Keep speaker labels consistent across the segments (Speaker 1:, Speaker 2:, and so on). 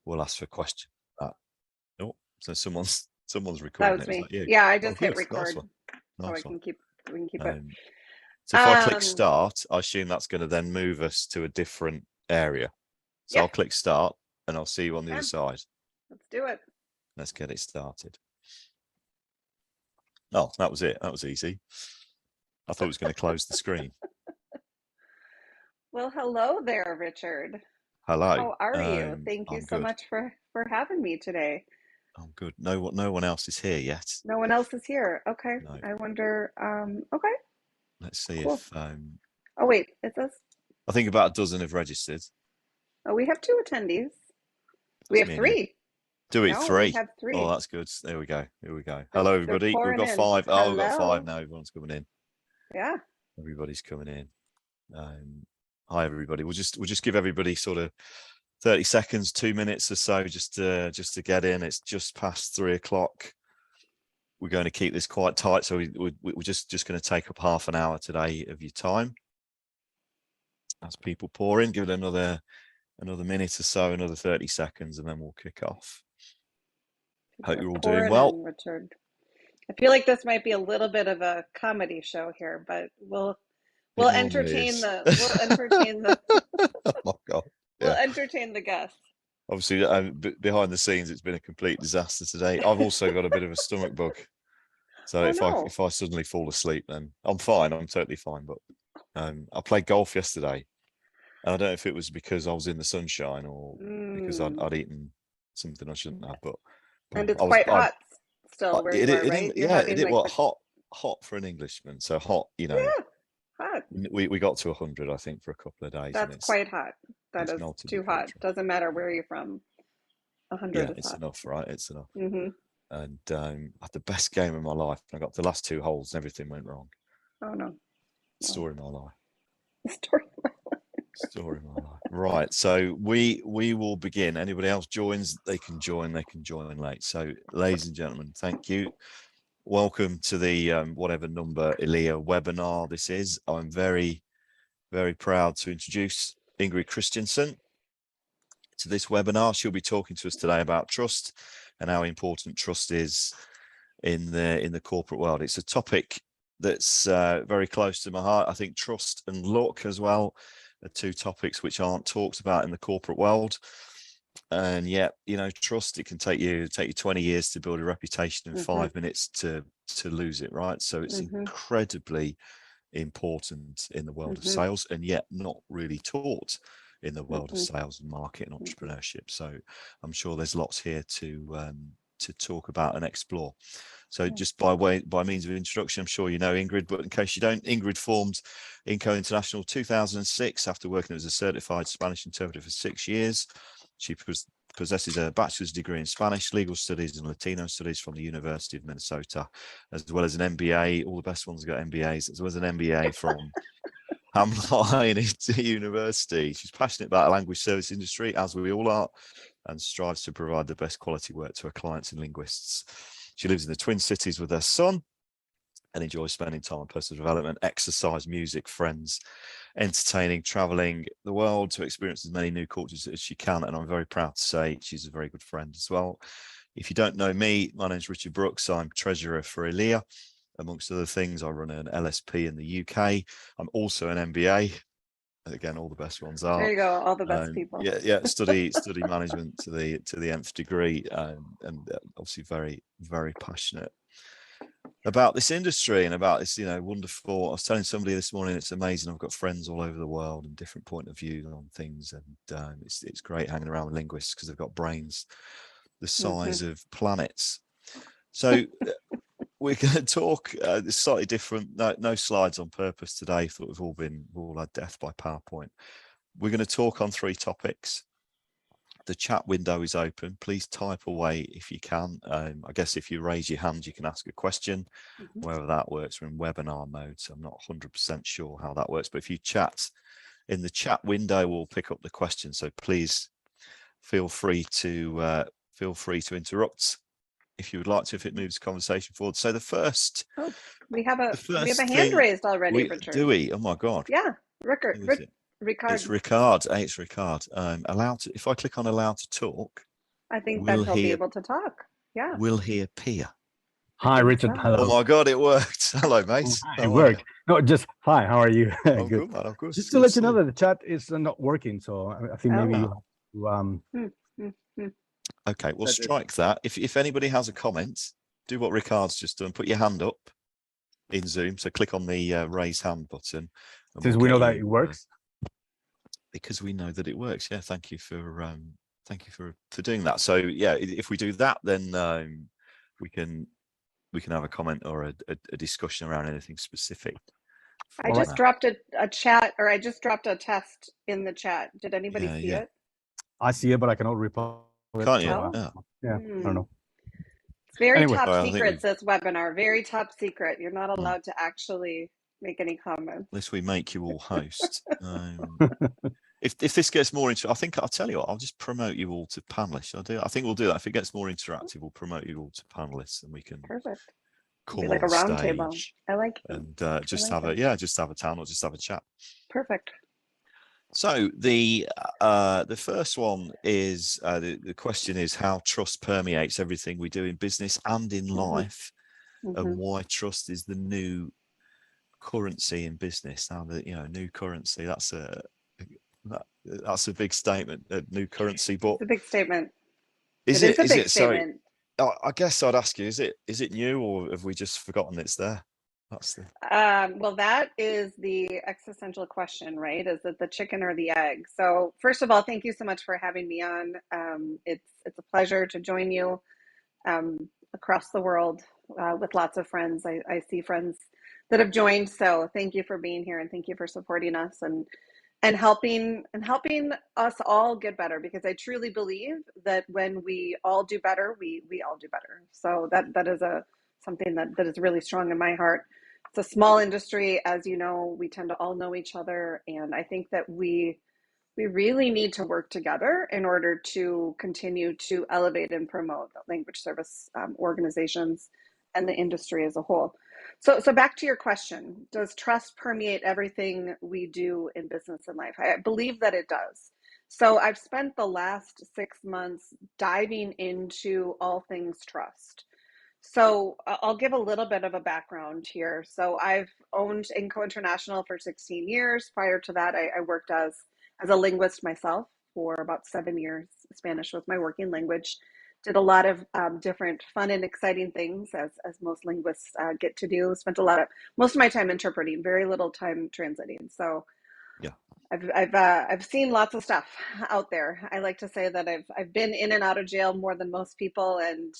Speaker 1: we'll ask for questions. Oh, so someone's recording.
Speaker 2: That was
Speaker 1: it.
Speaker 2: me.
Speaker 1: Was that you?
Speaker 2: Yeah, I just hit
Speaker 1: Nice
Speaker 2: record,
Speaker 1: one.
Speaker 2: so
Speaker 1: Nice
Speaker 2: we
Speaker 1: one.
Speaker 2: can keep it.
Speaker 1: So if I click start, I assume that's going to then move us to a different area. So I'll click start, and I'll see you on the other side.
Speaker 2: Let's do it.
Speaker 1: Let's get it started. Oh, that was it. That was easy. I thought it was going to close the screen.
Speaker 2: Well, hello there, Richard.
Speaker 1: Hello.
Speaker 2: How are you? Thank you so much for having me today.
Speaker 1: I'm good. No one else is here yet.
Speaker 2: No one else is here. Okay.
Speaker 1: No.
Speaker 2: I wonder. Okay.
Speaker 1: Let's see if.
Speaker 2: Oh wait, it says.
Speaker 1: I think about a dozen have registered.
Speaker 2: Oh, we have 2 attendees. We have 3.
Speaker 1: Do we? 3.
Speaker 2: We have 3.
Speaker 1: Oh, that's good. There we go. Here we go. Hello, everybody. We've got 5.
Speaker 2: Hello.
Speaker 1: Oh, we've got 5 now. Everyone's coming in.
Speaker 2: Yeah.
Speaker 1: Everybody's coming in. Hi, everybody. We'll just give everybody sort of 30 seconds, 2 minutes or so, just to get in. It's just past 3 o'clock. We're going to keep this quite tight, so we're just going to take up half an hour today of your time. As people pour in, give it another minute or so, another 30 seconds, and then we'll kick off. Hope you're all doing well.
Speaker 2: Richard. I feel like this might be a little bit of a comedy show here, but we'll entertain the
Speaker 1: oh my God.
Speaker 2: We'll entertain the guests.
Speaker 1: Obviously, behind the scenes, it's been a complete disaster today. I've also got a bit of a stomach bug, so if I suddenly fall asleep, then I'm fine. I'm totally fine. But I played golf yesterday, and I don't know if it was because I was in the sunshine or because I'd eaten something I shouldn't have. But
Speaker 2: and it's quite hot still where you are, right?
Speaker 1: It was hot for an Englishman. So hot, you know.
Speaker 2: Yeah, hot.
Speaker 1: We got to 100, I think, for a couple of days.
Speaker 2: That's quite hot. That is too hot. Doesn't matter where you're from. 100 is
Speaker 1: it's
Speaker 2: hot.
Speaker 1: enough, right? It's enough.
Speaker 2: Mm-hmm.
Speaker 1: And I had the best game of my life. I got the last 2 holes and everything went wrong.
Speaker 2: Oh no!
Speaker 1: Story of my life.
Speaker 2: Story of my life.
Speaker 1: Story of my life. Right. So we will begin. Anybody else joins, they can join. They can join late. So, ladies and gentlemen, thank you. Welcome to the whatever number ILEA webinar this is. I'm very, very proud to introduce Ingrid Christensen to this webinar. She'll be talking to us today about trust and how important trust is in the corporate world. It's a topic that's very close to my heart. I think trust and luck as well are 2 topics which aren't talked about in the corporate world. And yet, you know, trust, it can take you 20 years to build a reputation and 5 minutes to lose it, right? So it's incredibly important in the world of sales, and yet not really taught in the world of sales and market and entrepreneurship. So I'm sure there's lots here to talk about and explore. So just by means of introduction, I'm sure you know Ingrid, but in case you don't, Ingrid formed INGCO International 2006 after working as a certified Spanish interpreter for 6 years. She possesses a bachelor's degree in Spanish, legal studies and Latino studies from the University of Minnesota, as well as an MBA. All the best ones got MBAs, as well as an MBA from Hamline University. She's passionate about the language service industry, as we all are, and strives to provide the best quality work to her clients and linguists. She lives in the Twin Cities with her son and enjoys spending time on personal development, exercise, music, friends, entertaining, traveling the world to experience as many new cultures as she can. And I'm very proud to say she's a very good friend as well. If you don't know me, my name is Richard Brooks. I'm treasurer for ILEA. Amongst other things, I run an LSP in the UK. I'm also an MBA. Again, all the best ones are.
Speaker 2: There you go, all the best people.
Speaker 1: Yeah. Study management to the nth degree, and obviously very, very passionate about this industry and about this, you know, wonderful. I was telling somebody this morning, it's amazing. I've got friends all over the world and different point of view on things, and it's great hanging around with linguists because they've got brains the size of planets. So we're going to talk slightly different. No slides on purpose today. Thought we've all had death by PowerPoint. We're going to talk on 3 topics. The chat window is open. Please type away if you can. I guess if you raise your hand, you can ask a question. Whether that works, we're in webinar mode, so I'm not 100% sure how that works. But if you chat in the chat window, we'll pick up the question. So please feel free to interrupt if you would like to, if it moves the conversation forward. So the first,
Speaker 2: we have a hand raised already, Richard.
Speaker 1: Do we? Oh my God.
Speaker 2: Yeah, Ricard.
Speaker 1: It's Ricard. It's Ricard. If I click on allow to talk,
Speaker 2: I think that
Speaker 1: Will
Speaker 2: he'll be
Speaker 1: he
Speaker 2: able to talk. Yeah,
Speaker 1: will he appear?
Speaker 2: I
Speaker 3: Hi,
Speaker 2: think
Speaker 3: Richard.
Speaker 2: so.
Speaker 1: Oh
Speaker 3: Hello.
Speaker 1: my God, it worked. Hello, mate.
Speaker 3: Hi, it
Speaker 1: How are you?
Speaker 3: worked. No, just hi. How are you?
Speaker 1: I'm
Speaker 3: Good.
Speaker 1: good, man. I'm good.
Speaker 3: Just
Speaker 1: It's
Speaker 3: to
Speaker 1: good to
Speaker 3: let you
Speaker 1: see
Speaker 3: know
Speaker 1: you.
Speaker 3: that the chat is not working, so I think maybe you
Speaker 2: Oh.
Speaker 3: have to
Speaker 2: Hmm, hmm, hmm.
Speaker 1: Okay, well,
Speaker 3: Set it.
Speaker 1: strike that. If anybody has a comment, do what Ricard's just done. Put your hand up in Zoom. So click on the raise hand button, and
Speaker 3: Since
Speaker 1: we'll
Speaker 3: we know
Speaker 1: get
Speaker 3: that
Speaker 1: you,
Speaker 3: it works.
Speaker 1: because we know that it works. Yeah, thank you for doing that. So yeah, if we do that, then we can have a comment or a discussion around anything specific.
Speaker 2: I
Speaker 3: All
Speaker 2: just
Speaker 3: right.
Speaker 2: dropped a chat, or I just dropped a test in the chat. Did anybody see
Speaker 1: Yeah.
Speaker 2: it?
Speaker 3: I see it, but I cannot reply it.
Speaker 1: Can't you?
Speaker 2: Oh.
Speaker 1: Yeah.
Speaker 3: Yeah, I
Speaker 2: Hmm.
Speaker 3: don't know.
Speaker 2: It's very
Speaker 3: Anyway.
Speaker 2: top
Speaker 1: Sorry, I think
Speaker 2: secret,
Speaker 1: we've.
Speaker 2: this webinar. Very top secret. You're not
Speaker 1: Mm.
Speaker 2: allowed to actually make any comments.
Speaker 1: Unless we make you all host. If this gets more into, I think I'll tell you what, I'll just promote you all to panelists. I think we'll do that. If it gets more interactive, we'll promote you all to panelists, and we can
Speaker 2: Perfect. It'll
Speaker 1: come
Speaker 2: be like a
Speaker 1: on
Speaker 2: round table.
Speaker 1: stage
Speaker 2: I like it.
Speaker 1: and just
Speaker 2: like
Speaker 1: have
Speaker 2: it.
Speaker 1: just have a town or just have a chat.
Speaker 2: Perfect.
Speaker 1: So the first one is the question is how trust permeates everything we do in business and in life, and why trust is the new currency in business. Now that new currency, that's a big statement, a new currency, but
Speaker 2: It's a big statement.
Speaker 1: is
Speaker 2: It is a big
Speaker 1: it so?
Speaker 2: statement.
Speaker 1: I guess I'd ask you, is it new, or have we just forgotten it's there? That's the
Speaker 2: Well, that is the existential question, right? Is it the chicken or the egg? So first of all, thank you so much for having me on. It's a pleasure to join you across the world with lots of friends. I see friends that have joined. So thank you for being here, and thank you for supporting us and helping us all get better, because I truly believe that when we all do better, we all do better. So that is something that is really strong in my heart. It's a small industry, as you know. We tend to all know each other, and I think that we really need to work together in order to continue to elevate and promote language service organizations and the industry as a whole. So back to your question, does trust permeate everything we do in business and life? I believe that it does. So I've spent the last 6 months diving into all things trust. So I'll give a little bit of a background here. So I've owned INGCO International for 16 years. Prior to that, I worked as a linguist myself for about 7 years. Spanish was my working language. Did a lot of different fun and exciting things, as most linguists get to do. Spent most of my time interpreting, very little time translating. So
Speaker 1: yeah.
Speaker 2: I've seen lots of stuff out there. I like to say that I've been in and out of jail more than most people, and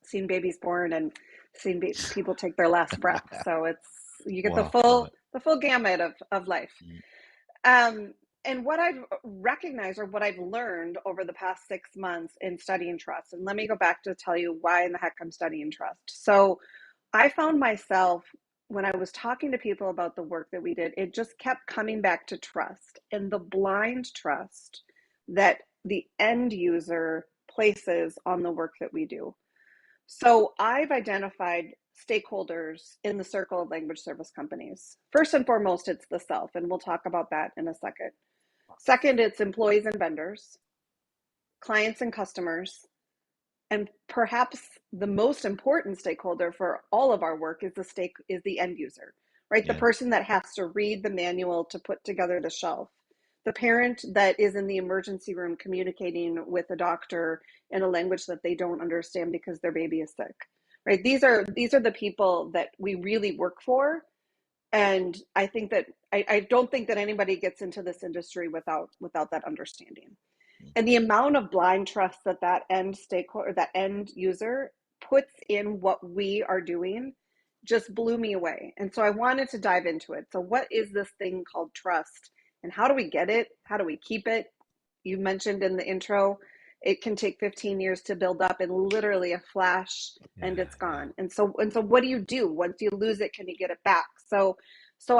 Speaker 2: seen babies born and seen people take their last breath. So you get
Speaker 1: Wow,
Speaker 2: the full gamut of life. And what I've recognized, or what I've learned over the past 6 months in studying trust, and let me go back to tell you why in the heck I'm studying trust. So I found myself, when I was talking to people about the work that we did, it just kept coming back to trust, and the blind trust that the end user places on the work that we do. So I've identified stakeholders in the circle of language service companies. First and foremost, it's the self, and we'll talk about that in a second. Second, it's employees and vendors, clients and customers, and perhaps the most important stakeholder for all of our work is the end user, right? The person that has to read the manual to put together the shelf, the parent that is in the emergency room communicating with a doctor in a language that they don't understand because their baby is sick, right? These are the people that we really work for. And I think that I don't think that anybody gets into this industry without that understanding. And the amount of blind trust that end stakeholder, that end user puts in what we are doing just blew me away. And so I wanted to dive into it. So what is this thing called trust, and how do we get it? How do we keep it? You mentioned in the intro, it can take 15 years to build up, in literally a flash, and it's gone. And so what do you do once you lose it? Can you get it back? So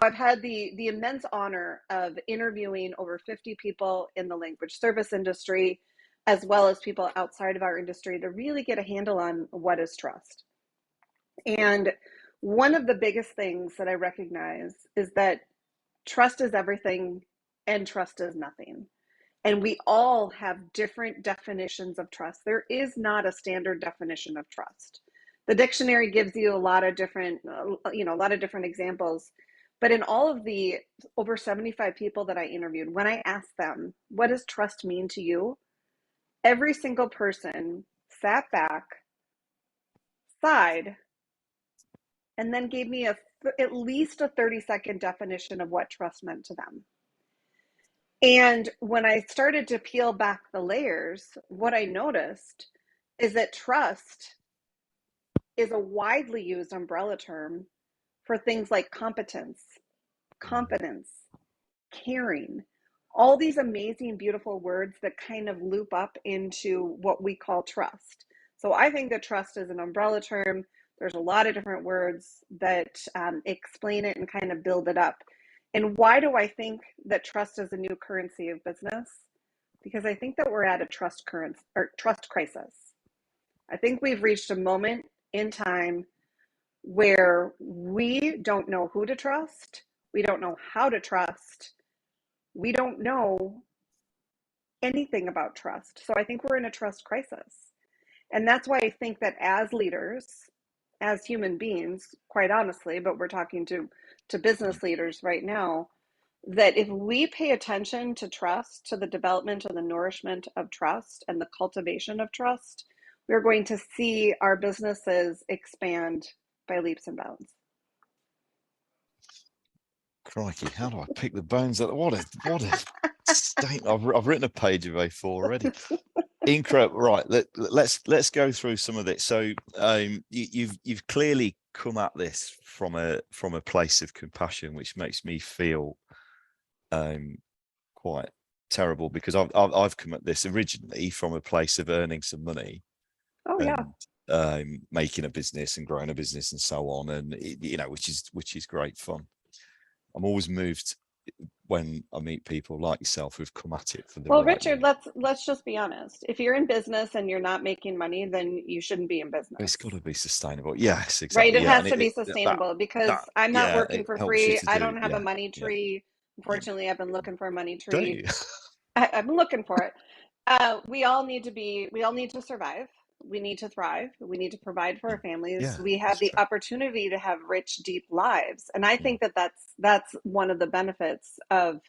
Speaker 2: I've had the immense honor of interviewing over 50 people in the language service industry, as well as people outside of our industry, to really get a handle on what is trust. And one of the biggest things that I recognize is that trust is everything and trust is nothing. And we all have different definitions of trust. There is not a standard definition of trust. The dictionary gives you a lot of different, a lot of different examples. But in all of the over 75 people that I interviewed, when I asked them, what does trust mean to you? Every single person sat back, sighed, and then gave me at least a 30-second definition of what trust meant to them. And when I started to peel back the layers, what I noticed is that trust is a widely used umbrella term for things like competence, confidence, caring, all these amazing, beautiful words that kind of loop up into what we call trust. So I think that trust is an umbrella term. There's a lot of different words that explain it and kind of build it up. And why do I think that trust is a new currency of business? Because I think that we're at a trust crisis. I think we've reached a moment in time where we don't know who to trust. We don't know how to trust. We don't know anything about trust. So I think we're in a trust crisis. And that's why I think that as leaders, as human beings, quite honestly, but we're talking to business leaders right now, that if we pay attention to trust, to the development and the nourishment of trust and the cultivation of trust, we're going to see our businesses expand by leaps and bounds.
Speaker 1: Crikey, how do I pick the bones out? What a state. I've written a page of A4 already. Incredible. Right, let's go through some of it. So you've clearly come at this from a place of compassion, which makes me feel quite terrible, because I've come at this originally from a place of earning some money.
Speaker 2: Oh yeah.
Speaker 1: And making a business and growing a business and so on, and which is great fun. I'm always moved when I meet people like yourself who've come at it for the
Speaker 2: well,
Speaker 1: right
Speaker 2: Richard,
Speaker 1: way.
Speaker 2: let's just be honest. If you're in business and you're not making money, then you shouldn't be in business.
Speaker 1: It's got to be sustainable. Yes,
Speaker 2: Right?
Speaker 1: exactly.
Speaker 2: It has to be sustainable, because I'm not working for free. I don't have a money tree. Unfortunately, I've been looking for a money tree. I've been looking for it. We all need to survive. We need to thrive. We need to provide for our families. We have the opportunity to have rich, deep lives. And I think that that's one of the benefits of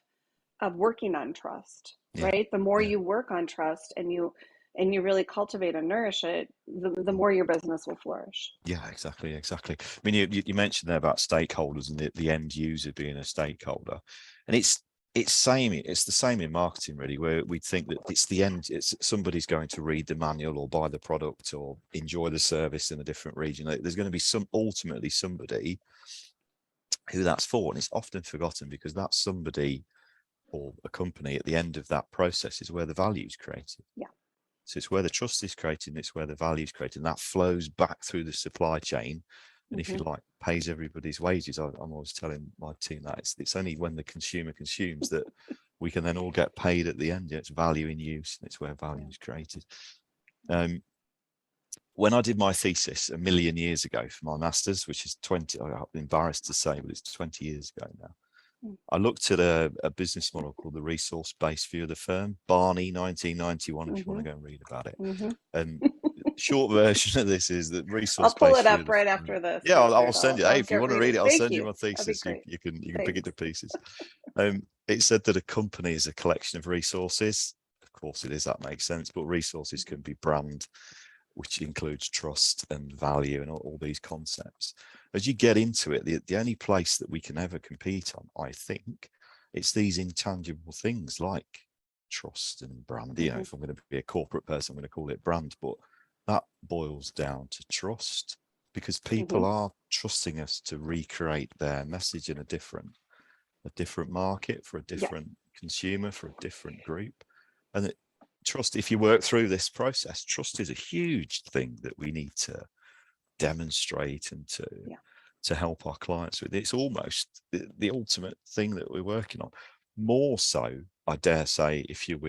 Speaker 2: working on trust, right? The more you work on trust and you really cultivate and nourish it, the more your business will flourish.
Speaker 1: Yeah, exactly. I mean, you mentioned there about stakeholders and the end user being a stakeholder, and it's the same in marketing, really, where we think that it's somebody's going to read the manual or buy the product or enjoy the service in a different region. There's going to be ultimately somebody who that's for, and it's often forgotten, because that somebody or a company at the end of that process is where the value is created.
Speaker 2: Yeah.
Speaker 1: So it's where the trust is created, and it's where the value is created, and that flows back through the supply chain. And if you like, pays everybody's wages. I'm always telling my team that it's only when the consumer consumes that we can then all get paid at the end. It's value in use, and it's where value is created. When I did my thesis a million years ago for my master's, which is 20, I'm embarrassed to say, but it's 20 years ago now, I looked at a business model called the resource-based view of the firm, Barney, 1991, if you want to go and read about it. And short version of this is that resource-based.
Speaker 2: I'll pull it up right after this.
Speaker 1: Yeah, I'll send you. Hey, if you want to read it, I'll send you my
Speaker 2: That'd
Speaker 1: thesis. You can pick it to pieces. It said that a company is a collection of resources. Of course it is, that makes sense. But resources can be brand, which includes trust and value and all these concepts. As you get into it, the only place that we can ever compete on, I think, it's these intangible things like trust and brand. You know, if I'm going to be a corporate person, I'm going to call it brand, but that boils down to trust, because people are trusting us to recreate their message in a different market, for a different consumer, for a different group. And trust, if you work through this process, trust is a huge thing that we need to demonstrate and to help our clients with. It's almost the ultimate thing that we're working on. More so, I dare say, if you're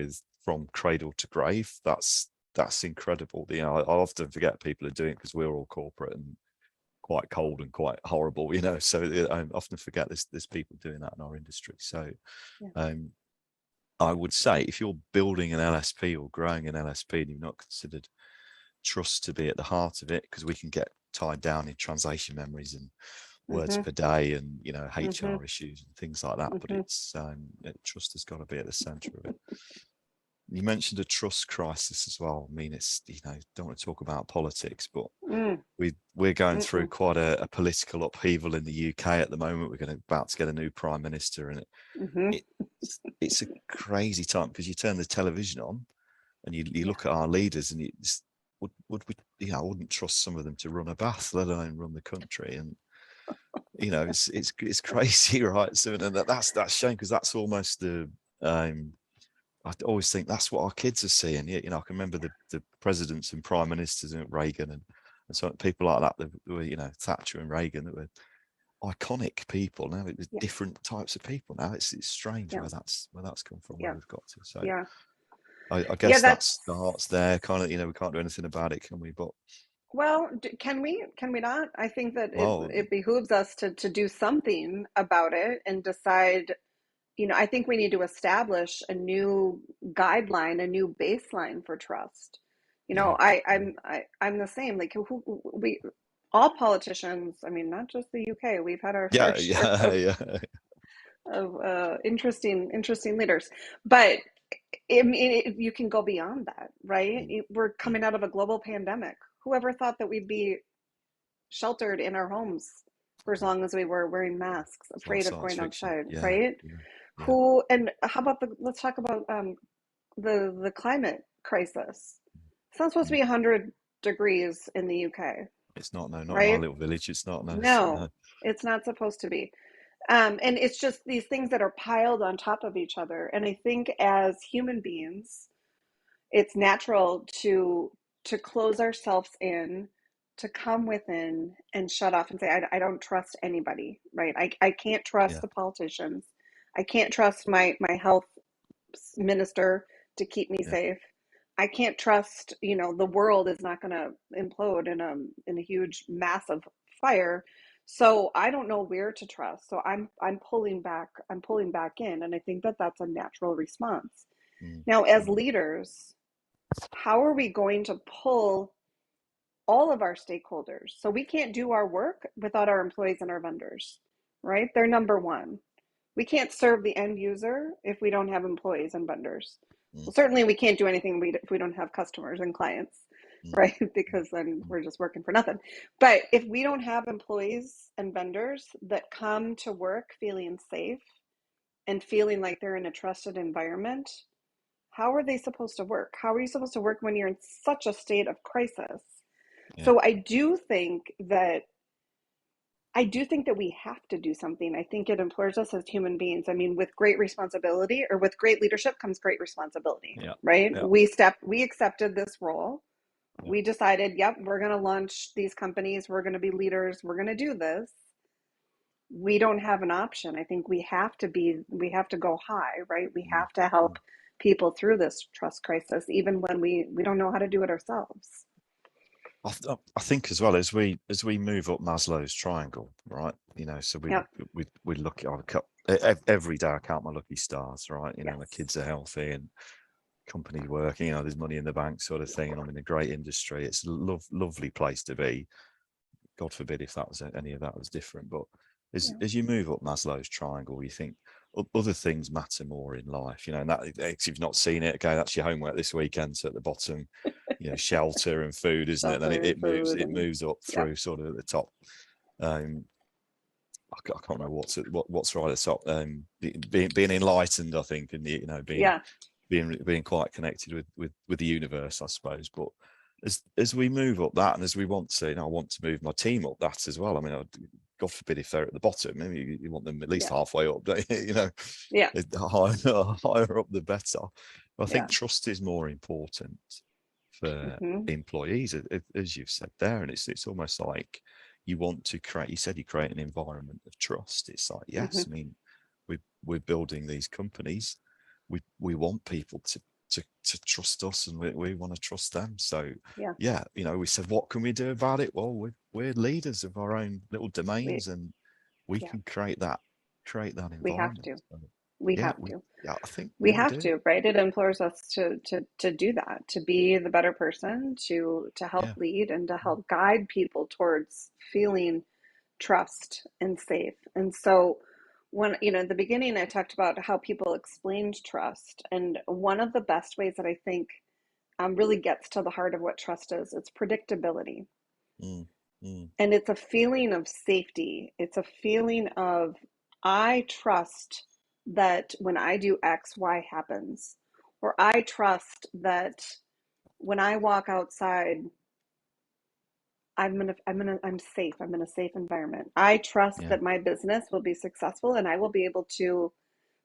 Speaker 1: from cradle to grave, that's incredible. You know, I often forget people are doing it because we're all corporate and quite cold and quite horrible, you know. So I often forget there's people doing that in our industry. So I would say if you're building an LSP or growing an LSP and you've not considered trust to be at the heart of it, because we can get tied down in translation memories and words per day and, you know, HR issues and things like that. But it's trust has got to be at the center of it. You mentioned a trust crisis as well. I mean, it's, you know, don't want to talk about politics, but we're going through quite a political upheaval in the UK at the moment. We're about to get a new prime minister, and it's a crazy time, because you turn the television on and you look at our leaders, and you just, would we, you know, I wouldn't trust some of them to run a bath, let alone run the country. And you know, it's crazy, right? So, and that's shame, because that's almost the I always think that's what our kids are seeing. You know, I can remember the presidents and prime ministers, Reagan and so people like that, that were, you know, Thatcher and Reagan, that were iconic people. Now it's different types of people. Now it's strange where that's come from, where we've got to. So I guess that starts there. Kind of, you know, we can't do anything about it, can we? But
Speaker 2: well, can we not? I think that it behooves us to do something about it and decide. You know, I think we need to establish a new guideline, a new baseline for trust. You know, I'm the same. Like we all politicians. I mean, not just the UK. We've had our fair share of interesting leaders, but I mean, you can go beyond that, right? We're coming out of a global pandemic. Whoever thought that we'd be sheltered in our homes for as long as we were, wearing masks, afraid of going outside, right? Who, and how about let's talk about the climate crisis. It's not supposed to be 100 degrees in the UK.
Speaker 1: It's not, not
Speaker 2: right?
Speaker 1: in my little village. It's not.
Speaker 2: No, it's not supposed to be. And it's just these things that are piled on top of each other. And I think as human beings, it's natural to close ourselves in, to come within and shut off and say, I don't trust anybody, right? I can't trust the politicians. I can't trust my health minister to keep me safe. I can't trust, you know, the world is not going to implode in a huge, massive fire. So I don't know where to trust. So I'm pulling back. I'm pulling back in, and I think that that's a natural response. Now, as leaders, how are we going to pull all of our stakeholders? So we can't do our work without our employees and our vendors, right? They're number one. We can't serve the end user if we don't have employees and vendors. Well, certainly we can't do anything if we don't have customers and clients, right? Because then we're just working for nothing. But if we don't have employees and vendors that come to work feeling safe and feeling like they're in a trusted environment, how are they supposed to work? How are you supposed to work when you're in such a state of crisis? So I do think that we have to do something. I think it implores us as human beings. I mean, with great responsibility, or with great leadership comes great responsibility, right? We accepted this role. We decided, yep, we're going to launch these companies. We're going to be leaders. We're going to do this. We don't have an option. I think we have to go high, right? We have to help people through this trust crisis, even when we don't know how to do it ourselves.
Speaker 1: I think as well, as we move up Maslow's triangle, right? You know, so we look at every day. I count my lucky stars, right? You know, my kids are healthy and company's working. You know, there's money in the bank, sort of thing, and I'm in a great industry. It's a lovely place to be. God forbid if that was any of that was different. But as you move up Maslow's triangle, you think other things matter more in life. You know, and that, if you've not seen it, okay, that's your homework this weekend. So at the bottom, you know, shelter and food, isn't it? And then it moves up through sort of at the top. I can't remember what's right at the top. Being enlightened, I think, and you know, being quite connected with the universe, I suppose. But as we move up that, and as we want to, you know, I want to move my team up that as well. I mean, God forbid if they're at the bottom, maybe you want them at least halfway up, you know, higher up the better. But I think trust is more important for employees, as you've said there, and it's almost like you want to create. You said you create an environment of trust. It's like, yes, I mean, we're building these companies. We want people to trust us, and we want to trust them. So you know, we said, what can we do about it? Well, we're leaders of our own little domains, and we can create that environment.
Speaker 2: We have to. We
Speaker 1: Yeah,
Speaker 2: have to.
Speaker 1: yeah, I think
Speaker 2: We
Speaker 1: yeah, we
Speaker 2: have
Speaker 1: do.
Speaker 2: to, right? It implores us to do that, to be the better person, to help
Speaker 1: Yeah.
Speaker 2: lead and to help guide people towards feeling trust and safe. And so when, in the beginning, I talked about how people explained trust. And one of the best ways that I think really gets to the heart of what trust is, it's predictability.
Speaker 1: Mm, mm,
Speaker 2: And it's a feeling of safety. It's a feeling of, I trust that when I do X, Y happens. Or I trust that when I walk outside, I'm safe. I'm in a safe environment. I trust
Speaker 1: yeah.
Speaker 2: that my business will be successful and I will be able to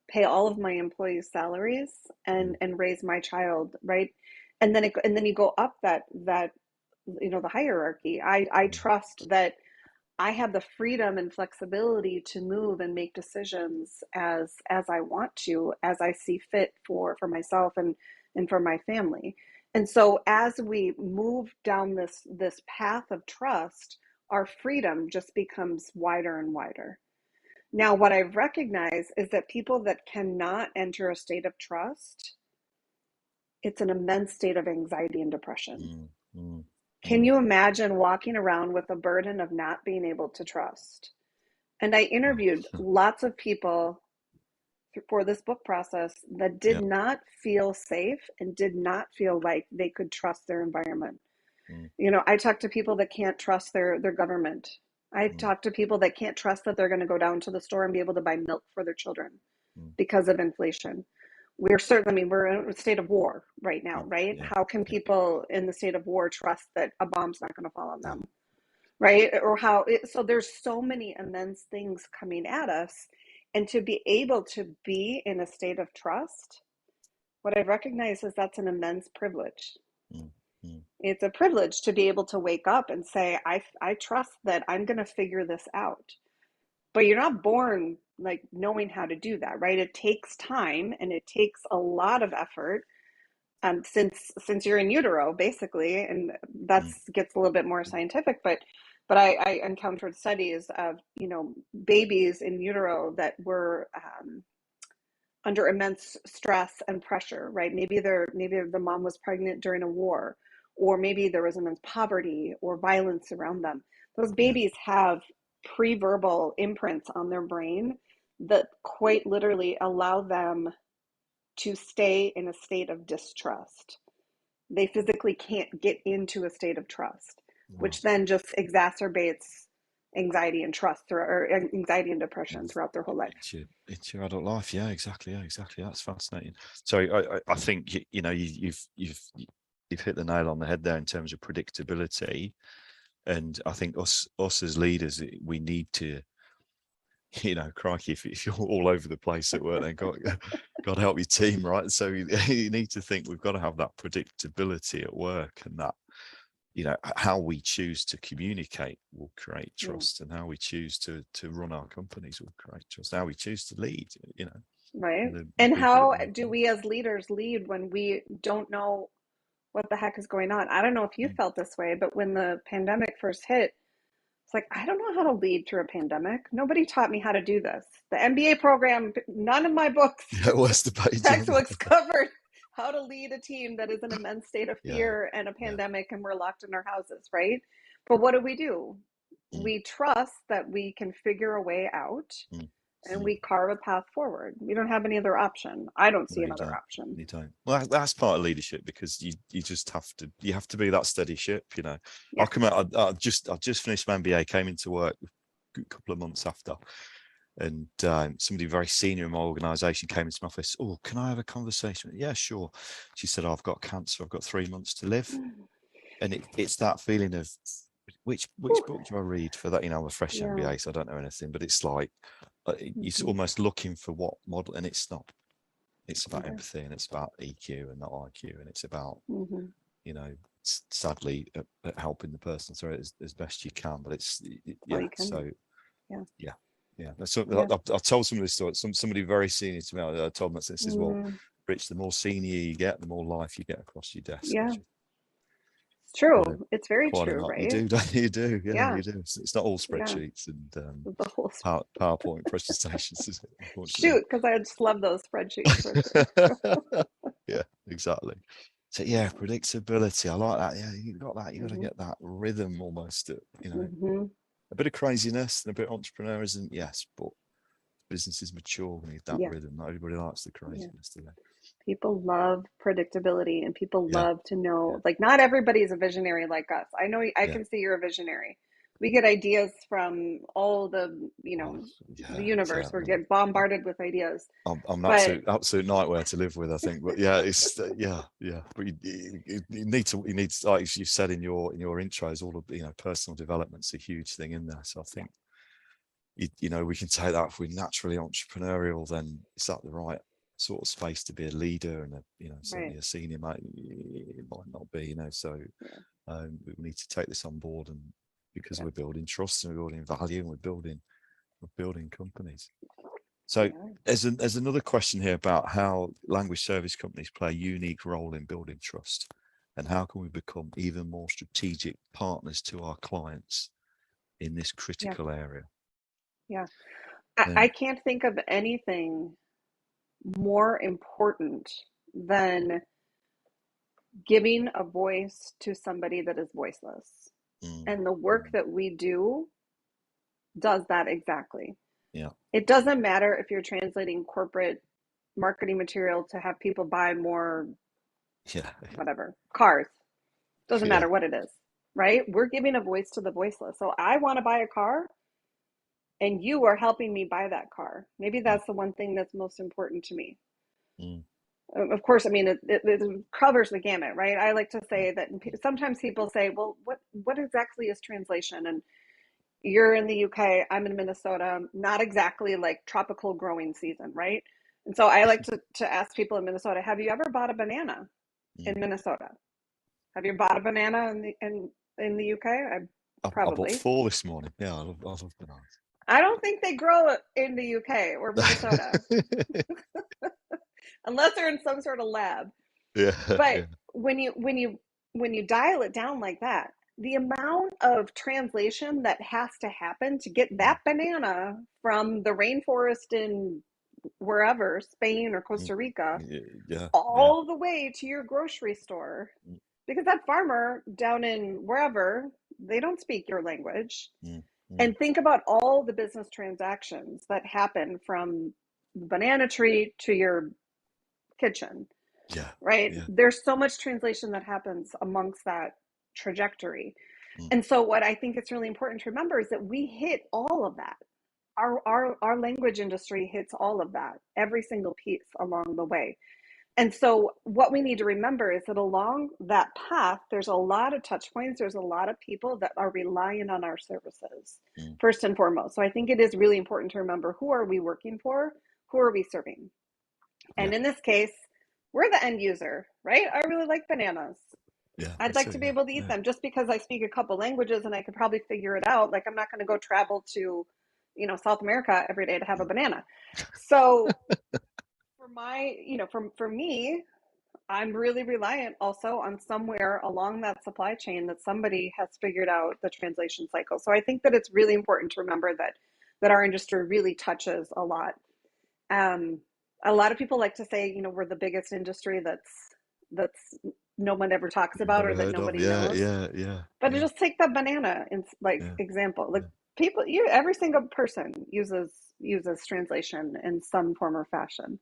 Speaker 2: pay all of my employees' salaries
Speaker 1: Mm,
Speaker 2: and raise my child, right? And then you go up that the hierarchy. I
Speaker 1: mm,
Speaker 2: trust that I have the freedom and flexibility to move and make decisions as I want to, as I see fit for myself and for my family. And so as we move down this path of trust, our freedom just becomes wider and wider. Now, what I've recognized is that people that cannot enter a state of trust, it's an immense state of anxiety and depression.
Speaker 1: mm, mm,
Speaker 2: Can
Speaker 1: mm.
Speaker 2: you imagine walking around with a burden of not being able to trust? And I
Speaker 1: Wow.
Speaker 2: interviewed lots of people for this book process that did
Speaker 1: Yeah.
Speaker 2: not feel safe and did not feel like they could trust their environment.
Speaker 1: Mm,
Speaker 2: I talk to people that can't trust their government. I
Speaker 1: mm,
Speaker 2: talk to people that can't trust that they're going to go down to the store and be able to buy milk for their children
Speaker 1: mm.
Speaker 2: because of inflation. We're certainly, I mean, we're in a state of war right now,
Speaker 1: Yeah.
Speaker 2: right?
Speaker 1: Yeah.
Speaker 2: How can
Speaker 1: Yeah.
Speaker 2: people in the state of war trust that a bomb's not going to fall on
Speaker 1: No.
Speaker 2: them, right? Or so there's so many immense things coming at us. And to be able to be in a state of trust, what I've recognized is that's an immense privilege.
Speaker 1: Mm, mm,
Speaker 2: It's a privilege to be able to wake up and say, I trust that I'm going to figure this out. But you're not born like knowing how to do that, right? It takes time and it takes a lot of effort. Since you're in utero, basically, and
Speaker 1: mm.
Speaker 2: that's gets a little bit more scientific, but I encountered studies of babies in utero that were under immense stress and pressure, right? Maybe the mom was pregnant during a war, or maybe there was immense poverty or violence around them. Those
Speaker 1: Yeah.
Speaker 2: babies have pre-verbal imprints on their brain that quite literally allow them to stay in a state of distrust. They physically can't get into a state of trust,
Speaker 1: Wow.
Speaker 2: which then just exacerbates anxiety and anxiety and depression throughout their whole life.
Speaker 1: Into your adult life. Yeah, exactly. Yeah, exactly. That's fascinating. So I think you've hit the nail on the head there in terms of predictability. And I think us as leaders, we need to, crikey, if you're all over the place at work, then God help your team, right? So you need to think we've got to have that predictability at work, and that how we choose to communicate will create trust, and how we choose to run our companies will create trust. How we choose to lead,
Speaker 2: Right.
Speaker 1: the
Speaker 2: And
Speaker 1: people that
Speaker 2: how
Speaker 1: we
Speaker 2: do we as leaders lead when we don't know what the heck is going on? I don't know if you
Speaker 1: Mm.
Speaker 2: felt this way, but when the pandemic first hit, it's like, I don't know how to lead through a pandemic. Nobody taught me how to do this. The MBA program, none of my books,
Speaker 1: Yeah, where's the page on
Speaker 2: textbooks covered how to lead a team that is in immense state of
Speaker 1: Yeah,
Speaker 2: fear and a
Speaker 1: yeah.
Speaker 2: pandemic and we're locked in our houses, right? But what do?
Speaker 1: Mm,
Speaker 2: We trust that we can figure a way out
Speaker 1: mm,
Speaker 2: and
Speaker 1: mm.
Speaker 2: we carve a path forward. We don't have any other option. I don't see
Speaker 1: No, you
Speaker 2: another
Speaker 1: don't.
Speaker 2: option.
Speaker 1: You don't. Well, that's part of leadership, because you just have to be that steady ship.
Speaker 2: Yeah.
Speaker 1: I'll come out. I just finished my MBA, came into work a couple of months after, and somebody very senior in my organisation came into my office. Oh, can I have a conversation? Yeah, sure. She said, I've got cancer. I've got 3 months to live, and it's that feeling of which book do I read for that? I'm a fresh
Speaker 2: Yeah.
Speaker 1: MBA, so I don't know anything, but it's like it's
Speaker 2: Mhm.
Speaker 1: almost looking for what model, and it's not. It's about
Speaker 2: Yeah.
Speaker 1: empathy, and it's about EQ and not IQ, and it's about,
Speaker 2: Mhm.
Speaker 1: sadly, at helping the person through it as best you can. But
Speaker 2: All
Speaker 1: yeah.
Speaker 2: you can do.
Speaker 1: So
Speaker 2: Yeah.
Speaker 1: yeah. So
Speaker 2: Yeah.
Speaker 1: I've told some of this story. Somebody very senior to me, I told them this is, well,
Speaker 2: Mm,
Speaker 1: Rich, the more senior you get, the more life you get across your desk.
Speaker 2: yeah. It's true.
Speaker 1: you know,
Speaker 2: It's very
Speaker 1: quite
Speaker 2: true,
Speaker 1: enough. You
Speaker 2: right?
Speaker 1: do, don't you? You do, yeah,
Speaker 2: Yeah.
Speaker 1: you do. It's not all
Speaker 2: Yeah.
Speaker 1: spreadsheets and
Speaker 2: The whole
Speaker 1: PowerPoint presentations, is it? Unfortunately.
Speaker 2: shoot, because I just love those spreadsheets for sure.
Speaker 1: Yeah, exactly. So yeah, predictability. I like that. Yeah, you got that. You got to
Speaker 2: Mhm.
Speaker 1: get that rhythm almost. You know,
Speaker 2: Mhm.
Speaker 1: a bit of craziness and a bit of entrepreneurism, yes, but businesses mature, we need that
Speaker 2: Yeah.
Speaker 1: rhythm. Not everybody likes the
Speaker 2: Yeah.
Speaker 1: craziness, do they?
Speaker 2: People love predictability, and people
Speaker 1: Yeah,
Speaker 2: love to know, like, not everybody's a visionary like us. I know, I
Speaker 1: yeah.
Speaker 2: can see you're a visionary. We get ideas from all the,
Speaker 1: Oh,
Speaker 2: the
Speaker 1: yeah,
Speaker 2: universe. We get bombarded with ideas.
Speaker 1: I'm an
Speaker 2: But
Speaker 1: absolute nightmare to live with, I think. But yeah, it's yeah. But you need to like you said in your intros, all of personal development's a huge thing in there. So I think we can take that if we're naturally entrepreneurial, then is that the right sort of space to be a leader and certainly
Speaker 2: right.
Speaker 1: a senior might not be, so
Speaker 2: Yeah.
Speaker 1: we need to take this on board, and because
Speaker 2: Yeah.
Speaker 1: we're building trust and we're building value and we're building companies. So
Speaker 2: Yeah.
Speaker 1: there's another question here about how language service companies play a unique role in building trust, and how can we become even more strategic partners to our clients in this critical area.
Speaker 2: Yeah. I can't think of anything more important than giving a voice to somebody that is voiceless. And the work that we do does that exactly.
Speaker 1: Yeah.
Speaker 2: It doesn't matter if you're translating corporate marketing material to have people buy more, whatever, cars. Doesn't matter what it is, right? We're giving a voice to the voiceless. So I want to buy a car, and you are helping me buy that car. Maybe that's the one thing that's most important to me. Of course, I mean, it covers the gamut, right? I like to say that sometimes people say, well, what exactly is translation? And you're in the UK, I'm in Minnesota, not exactly like tropical growing season, right? And so I like to ask people in Minnesota, have you ever bought a banana in Minnesota? Have you bought a banana in the UK?
Speaker 1: I bought 4 this morning. Yeah, I love bananas.
Speaker 2: I don't think they grow it in the UK or Minnesota. Unless they're in some sort of lab.
Speaker 1: Yeah.
Speaker 2: But when you dial it down like that, the amount of translation that has to happen to get that banana from the rainforest in wherever, Spain or Costa Rica, all the way to your grocery store, because that farmer down in wherever, they don't speak your language. And think about all the business transactions that happen from the banana tree to your kitchen. Right. There's so much translation that happens amongst that trajectory. And so what I think it's really important to remember is that we hit all of that. Our language industry hits all of that, every single piece along the way. And so what we need to remember is that along that path, there's a lot of touch points. There's a lot of people that are relying on our services, first and foremost. So I think it is really important to remember, who are we working for? Who are we serving? And in this case, we're the end user, right? I really like bananas. I'd like to be able to eat them. Just because I speak a couple languages and I could probably figure it out, like I'm not going to go travel to, South America every day to have a banana. So for me, I'm really reliant also on somewhere along that supply chain that somebody has figured out the translation cycle. So I think that it's really important to remember that our industry really touches a lot. A lot of people like to say, we're the biggest industry that's no one ever talks about or that nobody knows. But just take that banana example. Like people, every single person uses translation in some form or fashion.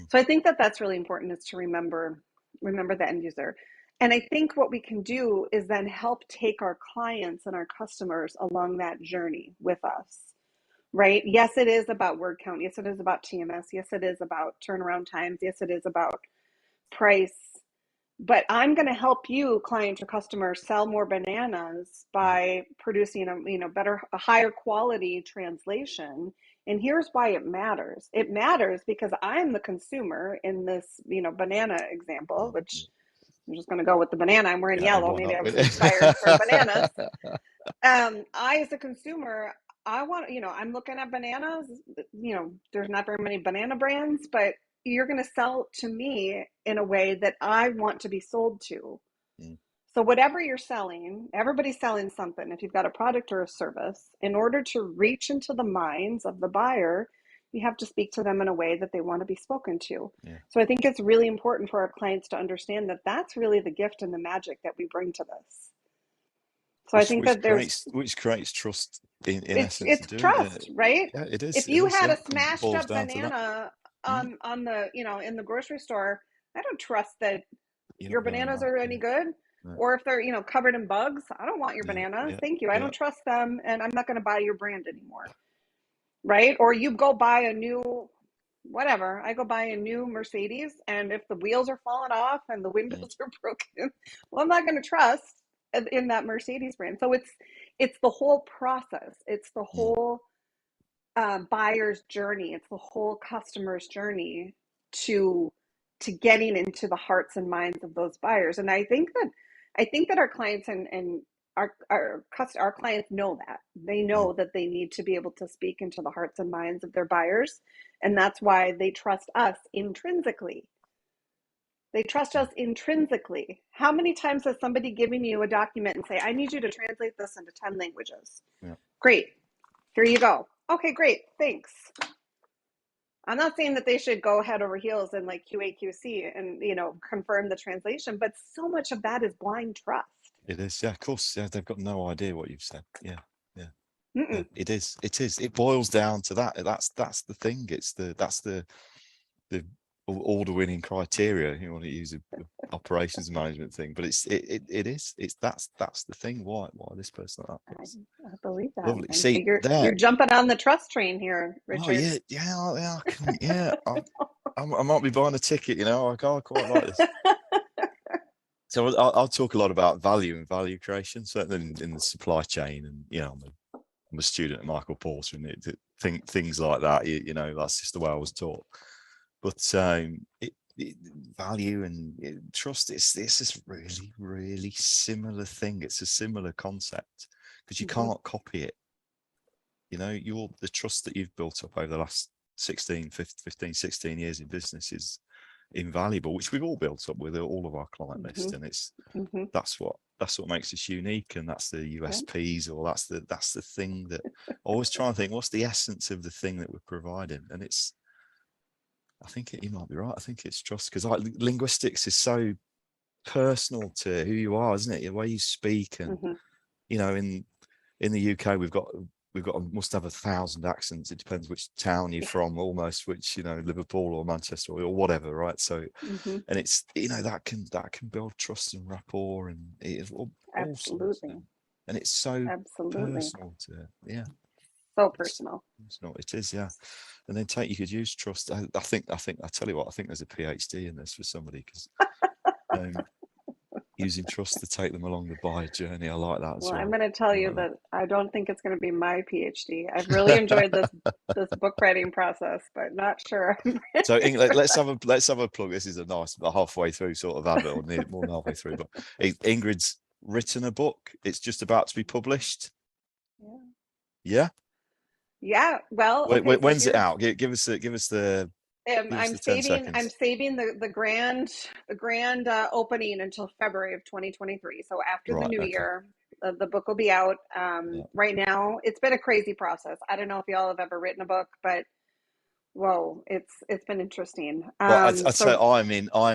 Speaker 2: So I think that that's really important, is to remember the end user. And I think what we can do is then help take our clients and our customers along that journey with us. Right? Yes, it is about word count. Yes, it is about TMS. Yes, it is about turnaround times. Yes, it is about price. But I'm going to help you, client or customer, sell more bananas by producing a higher quality translation. And here's why it matters. It matters because I'm the consumer in this, banana example, which I'm just going to go with the banana. I'm wearing yellow. Maybe I was inspired for bananas. I, as a consumer, I want, I'm looking at bananas, there's not very many banana brands, but you're going to sell to me in a way that I want to be sold to. So whatever you're selling, everybody's selling something. If you've got a product or a service, in order to reach into the minds of the buyer, you have to speak to them in a way that they want to be spoken to.
Speaker 1: Yeah.
Speaker 2: So I think it's really important for our clients to understand that that's really the gift and the magic that we bring to this. So I think that
Speaker 1: which creates trust in essence.
Speaker 2: It's trust, right?
Speaker 1: Yeah, it is.
Speaker 2: If
Speaker 1: It
Speaker 2: you
Speaker 1: is,
Speaker 2: had
Speaker 1: yeah.
Speaker 2: a smashed
Speaker 1: Boils
Speaker 2: up
Speaker 1: down to that.
Speaker 2: banana on the, you know, in the grocery store, I don't trust that
Speaker 1: You're
Speaker 2: your
Speaker 1: not gonna
Speaker 2: bananas
Speaker 1: like
Speaker 2: are
Speaker 1: it.
Speaker 2: any good.
Speaker 1: No.
Speaker 2: Or if they're, you know, covered in bugs, I don't want your bananas. Thank you. I don't trust them, and I'm not going to buy your brand anymore. Right? Or you go buy a new whatever. I go buy a new Mercedes, and if the wheels are falling off and the windows are broken, well, I'm not going to trust in that Mercedes brand. So it's the whole process. It's the whole buyer's journey. It's the whole customer's journey to getting into the hearts and minds of those buyers. And I think that our clients and our clients know that. They know that they need to be able to speak into the hearts and minds of their buyers, and that's why they trust us intrinsically. They trust us intrinsically. How many times has somebody given you a document and say, I need you to translate this into 10 languages?
Speaker 1: Yeah.
Speaker 2: Great. Here you go. Okay, great. Thanks. I'm not saying that they should go head over heels and like QA/QC and, you know, confirm the translation, but so much of that is blind trust.
Speaker 1: It is, yeah, of course. Yeah, they've got no idea what you've said. Yeah.
Speaker 2: Mm-mm.
Speaker 1: It is. It boils down to that. That's the thing. That's the order winning criteria. You want to use a operations management thing, but it is. That's the thing. Why this person like that person?
Speaker 2: I believe that.
Speaker 1: Lovely.
Speaker 2: And
Speaker 1: See
Speaker 2: so
Speaker 1: there.
Speaker 2: you're jumping on the trust train here, Richard.
Speaker 1: Oh yeah. I can, yeah. I might be buying a ticket. You know, I quite like this. So I'll talk a lot about value and value creation, certainly in the supply chain, and you know, I'm a student at Michael Porter, and things like that. You know, that's just the way I was taught. But value and trust is this really, really similar thing. It's a similar concept because you can't copy it. You know, the trust that you've built up over the last 15, 16 years in business is invaluable, which we've all built up with all of our client list, and it's that's what makes us unique, and that's the USPs, or that's the thing that I always try and think, what's the essence of the thing that we're providing? And I think you might be right. I think it's trust, because like linguistics is so personal to who you are, isn't it? The way you speak, and you know, in the UK we've got must have 1,000 accents. It depends which town you're from, almost, which, you know, Liverpool or Manchester or whatever, right? So and it's, you know, that can build trust and rapport, and it's all
Speaker 2: Absolutely.
Speaker 1: and it's so personal to
Speaker 2: so personal.
Speaker 1: It is, yeah. And then you could use trust. I tell you what, I think there's a PhD in this for somebody, because using trust to take them along the buyer journey. I like that as well.
Speaker 2: I'm going to tell you that I don't think it's going to be my PhD. I've really enjoyed this book writing process, but not sure.
Speaker 1: So let's have a plug. This is a nice halfway through sort of advert, or more than halfway through. But Ingrid's written a book. It's just about to be published. Yeah. Well, okay, when's it out? Give us the.
Speaker 2: I'm saving the grand opening until February of 2023. So after the new year, the book will be out. Right now, it's been a crazy process. I don't know if y'all have ever written a book, but whoa, it's been interesting.
Speaker 1: Well, I'd say I'm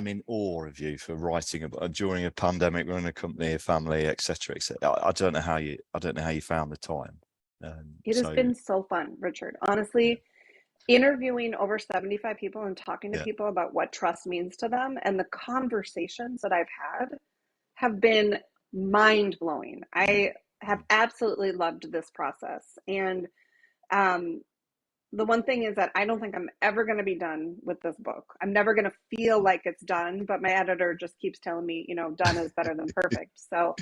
Speaker 1: in awe of you for writing during a pandemic, running a company, a family, etc. I don't know how you found the time.
Speaker 2: It has been so fun, Richard. Honestly. Interviewing over 75 people and talking to people about what trust means to them, and the conversations that I've had have been mind-blowing. I have absolutely loved this process. And the one thing is that I don't think I'm ever going to be done with this book. I'm never going to feel like it's done, but my editor just keeps telling me, you know, done is better than perfect. So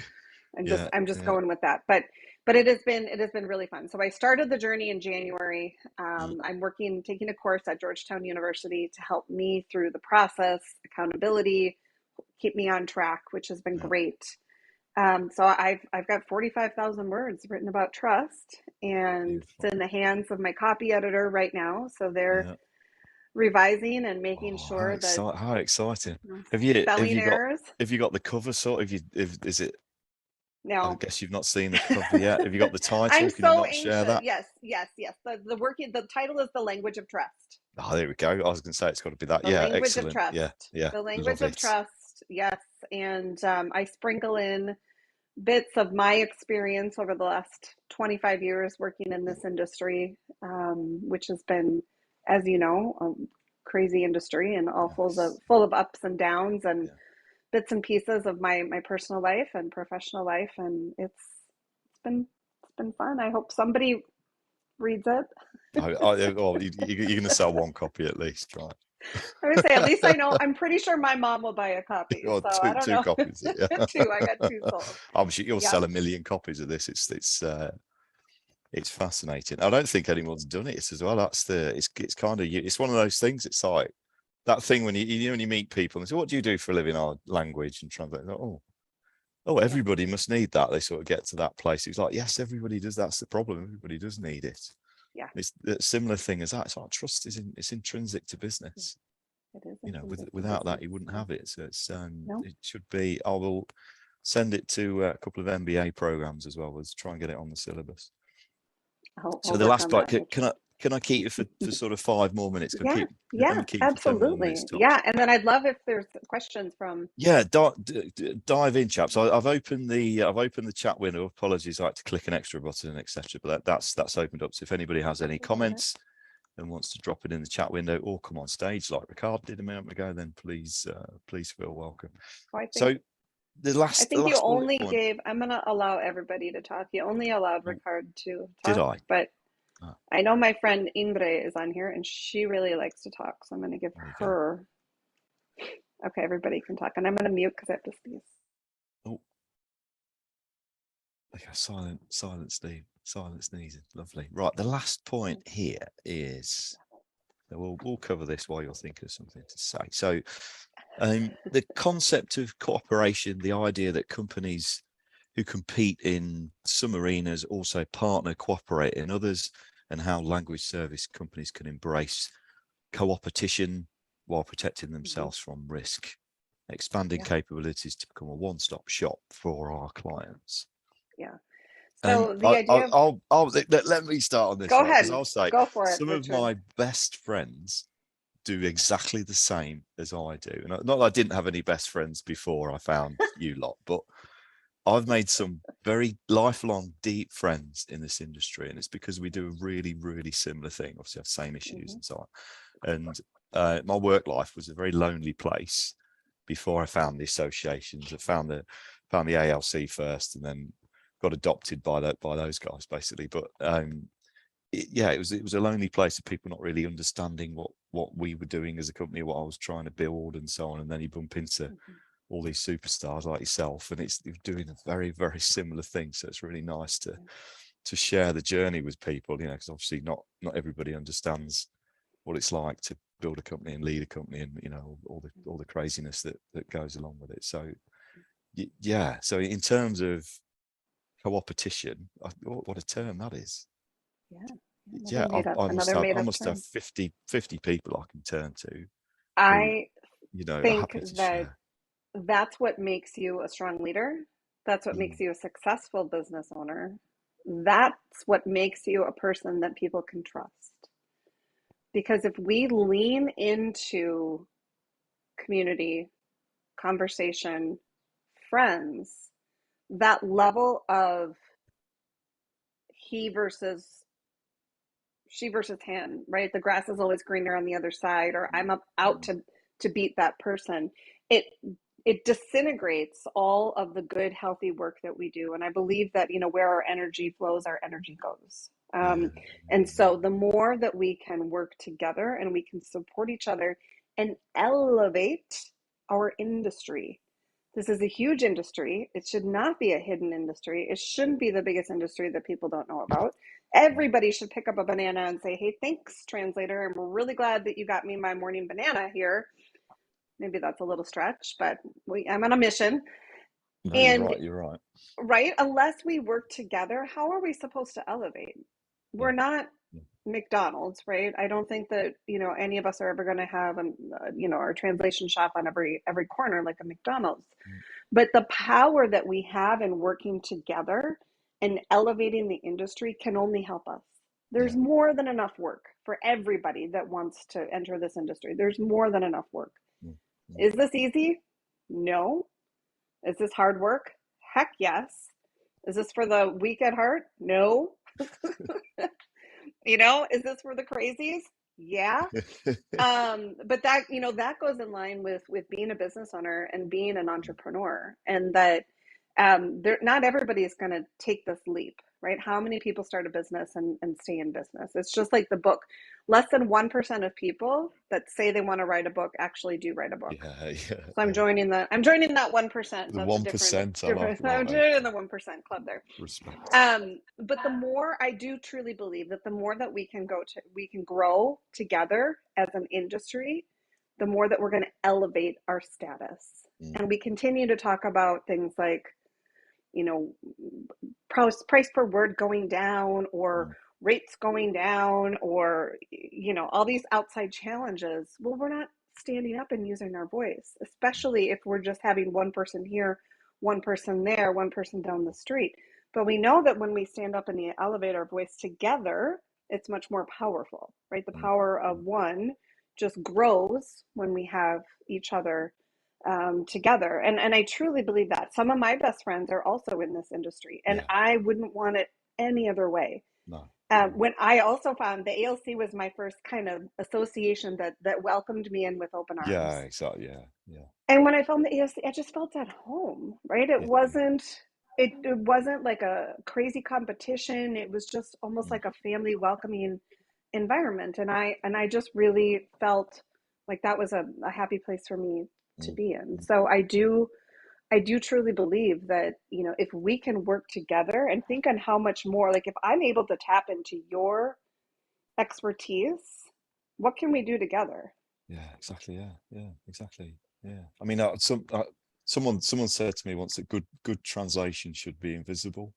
Speaker 2: I'm just going with that. But it has been really fun. So I started the journey in January. I'm taking a course at Georgetown University to help me through the process, accountability, keep me on track, which has been great. So I've got 45,000 words written about trust, and it's in the hands of my copy editor right now. So revising and making
Speaker 1: Oh,
Speaker 2: sure that
Speaker 1: how exciting!
Speaker 2: no
Speaker 1: Have you
Speaker 2: spelling errors.
Speaker 1: got the cover sort? Is it? I
Speaker 2: No,
Speaker 1: guess you've not seen the cover yet. Have you got the title?
Speaker 2: I'm
Speaker 1: Can you
Speaker 2: so
Speaker 1: not share
Speaker 2: anxious.
Speaker 1: that?
Speaker 2: Yes, yes, yes. The title is The Language of Trust.
Speaker 1: Oh, there we go. I was going to say it's got to be that.
Speaker 2: The
Speaker 1: Yeah,
Speaker 2: language of
Speaker 1: excellent.
Speaker 2: trust.
Speaker 1: Yeah,
Speaker 2: The language
Speaker 1: love
Speaker 2: of
Speaker 1: it.
Speaker 2: trust. Yes, and I sprinkle in bits of my experience over the last 25 years working in this industry, which has been, as you know, a crazy industry and all
Speaker 1: Yes.
Speaker 2: full of ups and downs and
Speaker 1: Yeah.
Speaker 2: bits and pieces of my personal life and professional life, and been it's been fun. I hope somebody reads it.
Speaker 1: Well, you're going to sell one copy at least, right?
Speaker 2: I would say at least I know. I'm pretty sure my mom will buy a copy.
Speaker 1: Or
Speaker 2: So I don't
Speaker 1: two
Speaker 2: know.
Speaker 1: copies. Yeah.
Speaker 2: Two. I got two sold.
Speaker 1: I'm sure you'll
Speaker 2: Yep.
Speaker 1: sell 1 million copies of this. It's fascinating. I don't think anyone's done it as well. It's kind of, it's one of those things. It's like that thing when when you meet people and say, "What do you do for a living?" Our language and translate. Oh, everybody must need that. They sort of get to that place. It's like, yes, everybody does. That's the problem. Everybody does need it.
Speaker 2: Yeah.
Speaker 1: It's a similar thing as that. It's like trust it's intrinsic to business.
Speaker 2: It is.
Speaker 1: You know, without that, you wouldn't have it. So
Speaker 2: No.
Speaker 1: it should be. I will send it to a couple of MBA programs as well. Let's try and get it on the syllabus. So the last part, can I keep you for sort of 5 more minutes?
Speaker 2: Yeah, absolutely. Yeah, and then I'd love if there's questions from.
Speaker 1: Yeah, dive in, chaps. I've opened the chat window. Apologies, I had to click an extra button, etc. But that's opened up. So if anybody has any comments and wants to drop it in the chat window or come on stage like Ricard did a minute ago, then please feel welcome. So the last.
Speaker 2: I think you only gave. I'm going to allow everybody to talk. You only allowed Ricard to talk.
Speaker 1: Did I?
Speaker 2: But I know my friend Ingrid is on here, and she really likes to talk. So I'm going to give her. Okay, everybody can talk, and I'm going to mute because I have to sneeze.
Speaker 1: Oh, okay, silent sneezing. Lovely. Right, the last point here is. We'll cover this while you're thinking of something to say. So, the concept of cooperation, the idea that companies who compete in some arenas also partner, cooperate in others, and how language service companies can embrace coopetition while protecting themselves from risk, expanding capabilities to become a one-stop shop for our clients.
Speaker 2: Yeah. So the idea
Speaker 1: let me start on this.
Speaker 2: Go ahead.
Speaker 1: Because I'll say
Speaker 2: go for it,
Speaker 1: some
Speaker 2: Richard.
Speaker 1: of my best friends do exactly the same as I do. And not that I didn't have any best friends before I found you lot, but I've made some very lifelong, deep friends in this industry. And it's because we do a really, really similar thing. Obviously, have the same issues and so on. And my work life was a very lonely place before I found the associations. I found the ALC first, and then got adopted by those guys basically. But it was a lonely place of people not really understanding what we were doing as a company, what I was trying to build, and so on. And then you bump into all these superstars like yourself, and it's doing a very, very similar thing. So it's really nice to share the journey with people, you know, because obviously not everybody understands what it's like to build a company and lead a company, and you know all the craziness that goes along with it. So yeah, so in terms of coopetition, what a term that is. Yeah, I must have 50 people I can turn to.
Speaker 2: I think
Speaker 1: that
Speaker 2: that's what makes you a strong leader. That's what makes you a successful business owner. That's what makes you a person that people can trust. Because if we lean into community, conversation, friends, that level of she versus him, right? The grass is always greener on the other side, or I'm out to beat that person. It disintegrates all of the good, healthy work that we do. And I believe that, you know, where our energy flows, our energy goes. And so the more that we can work together and we can support each other and elevate our industry. This is a huge industry. It should not be a hidden industry. It shouldn't be the biggest industry that people don't know about. Everybody should pick up a banana and say, hey, thanks, translator. And we're really glad that you got me my morning banana here. Maybe that's a little stretch, but I'm on a mission.
Speaker 1: No,
Speaker 2: and
Speaker 1: you're right.
Speaker 2: Right? Unless we work together, how are we supposed to elevate? We're not McDonald's, right? I don't think that, any of us are ever going to have, our translation shop on every corner like a McDonald's. But the power that we have in working together and elevating the industry can only help us. There's more than enough work for everybody that wants to enter this industry. There's more than enough work. Is this easy? No. Is this hard work? Heck yes. Is this for the weak at heart? No. Is this for the crazies? Yeah. But that, that goes in line with being a business owner and being an entrepreneur, and that not everybody is going to take this leap, right? How many people start a business and stay in business? It's just like the book. Less than 1% of people that say they want to write a book actually do write a book. So I'm joining that 1%.
Speaker 1: The 1%.
Speaker 2: I'm joining the 1% club there.
Speaker 1: Respect.
Speaker 2: But the more, I do truly believe that the more that we can grow together as an industry, the more that we're going to elevate our status. And we continue to talk about things like, price per word going down, or rates going down, or, all these outside challenges. Well, we're not standing up and using our voice, especially if we're just having one person here, one person there, one person down the street. But we know that when we stand up and elevate our voice together, it's much more powerful, right? The power of one just grows when we have each other together. And I truly believe that. Some of my best friends are also in this industry, and I wouldn't want it any other way.
Speaker 1: No.
Speaker 2: When I also found the ALC was my first kind of association that welcomed me in with open arms.
Speaker 1: Yeah, exactly. Yeah.
Speaker 2: And when I found the ALC, I just felt at home, right? It wasn't like a crazy competition. It was just almost like a family welcoming environment. And I just really felt like that was a happy place for me to be in. So I do truly believe that, if we can work together and think on how much more, like if I'm able to tap into your expertise, what can we do together?
Speaker 1: Yeah, exactly. Yeah, exactly. Yeah. I mean, someone said to me once that good translation should be invisible,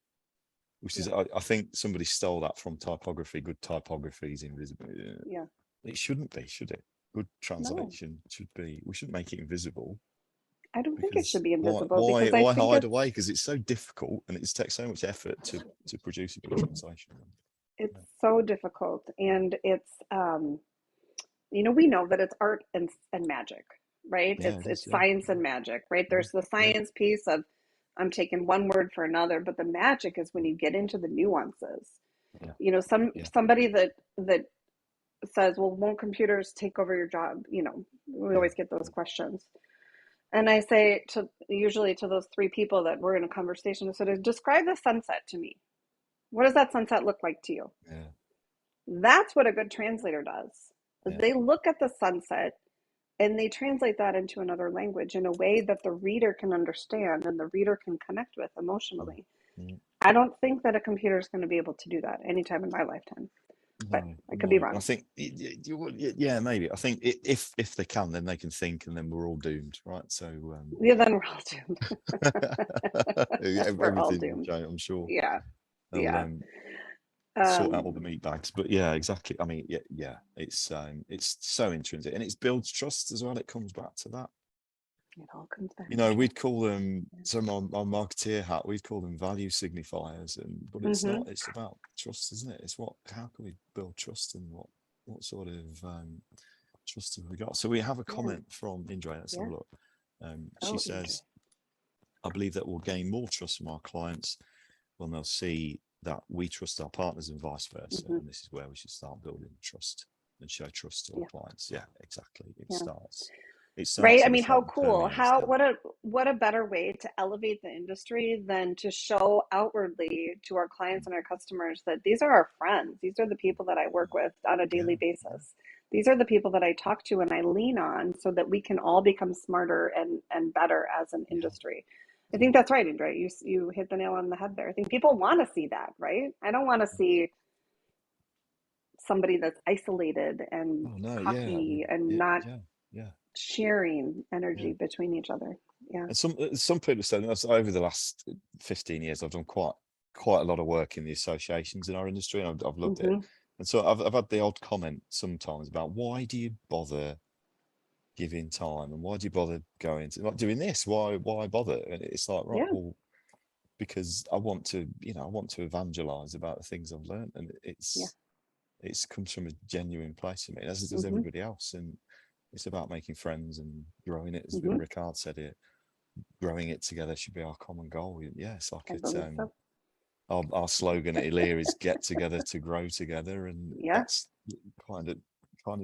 Speaker 1: which is, I think somebody stole that from typography. Good typography is invisible.
Speaker 2: Yeah.
Speaker 1: It shouldn't be, should it? Good translation should be. We shouldn't make it invisible.
Speaker 2: I don't think it should be invisible.
Speaker 1: Why
Speaker 2: because I think
Speaker 1: hide away? Because it's so difficult, and it takes so much effort to produce a good translation.
Speaker 2: It's so difficult, and it's we know that it's art and magic, right? It's science and magic, right? There's the science piece of I'm taking one word for another, but the magic is when you get into the nuances. Somebody that says, well, won't computers take over your job? We always get those questions. And I say usually to those three people that were in a conversation, I said, describe the sunset to me. What does that sunset look like to you?
Speaker 1: Yeah.
Speaker 2: That's what a good translator does.
Speaker 1: Yeah.
Speaker 2: They look at the sunset and they translate that into another language in a way that the reader can understand and the reader can connect with emotionally. I don't think that a computer is going to be able to do that anytime in my lifetime. But I could be wrong.
Speaker 1: I think, maybe. I think if they can, then they can think, and then we're all doomed, right? So
Speaker 2: then we're all doomed.
Speaker 1: we're all doomed. I'm sure.
Speaker 2: Yeah.
Speaker 1: Sort out all the meat bags, but yeah, exactly. I mean, it's so intrinsic, and it builds trust as well. It comes back to that.
Speaker 2: It all comes back.
Speaker 1: We'd call them, so on marketeer hat, we'd call them value signifiers, but it's not. It's about trust, isn't it? It's how can we build trust, and what sort of trust have we got? So we have a comment from Ingrid. Let's have a look. She says, "I believe that we'll gain more trust from our clients when they'll see that we trust our partners and vice versa, and this is where we should start building trust and show trust to our clients." Yeah, exactly. It starts
Speaker 2: right. I mean, how cool! What a better way to elevate the industry than to show outwardly to our clients and our customers that these are our friends. These are the people that I work with on a daily basis. These are the people that I talk to and I lean on, so that we can all become smarter and better as an industry. I think that's right, Ingrid. You hit the nail on the head there. I think people want to see that, right? I don't want to see somebody that's isolated and cocky and not sharing energy between each other. Yeah.
Speaker 1: And some people said, over the last 15 years, I've done quite a lot of work in the associations in our industry, and I've loved it. And so I've had the odd comment sometimes about, why do you bother giving time, and why do you bother going to like doing this? Why bother? And it's like, right,
Speaker 2: Yeah.
Speaker 1: well, because I want to, I want to evangelize about the things I've learned, and it's comes from a genuine place for me, as does everybody else. And it's about making friends and growing it, as Ricard said it. Growing it together should be our common goal. Yeah, it's like it's our slogan at Elia is get together to grow together, and that's kind of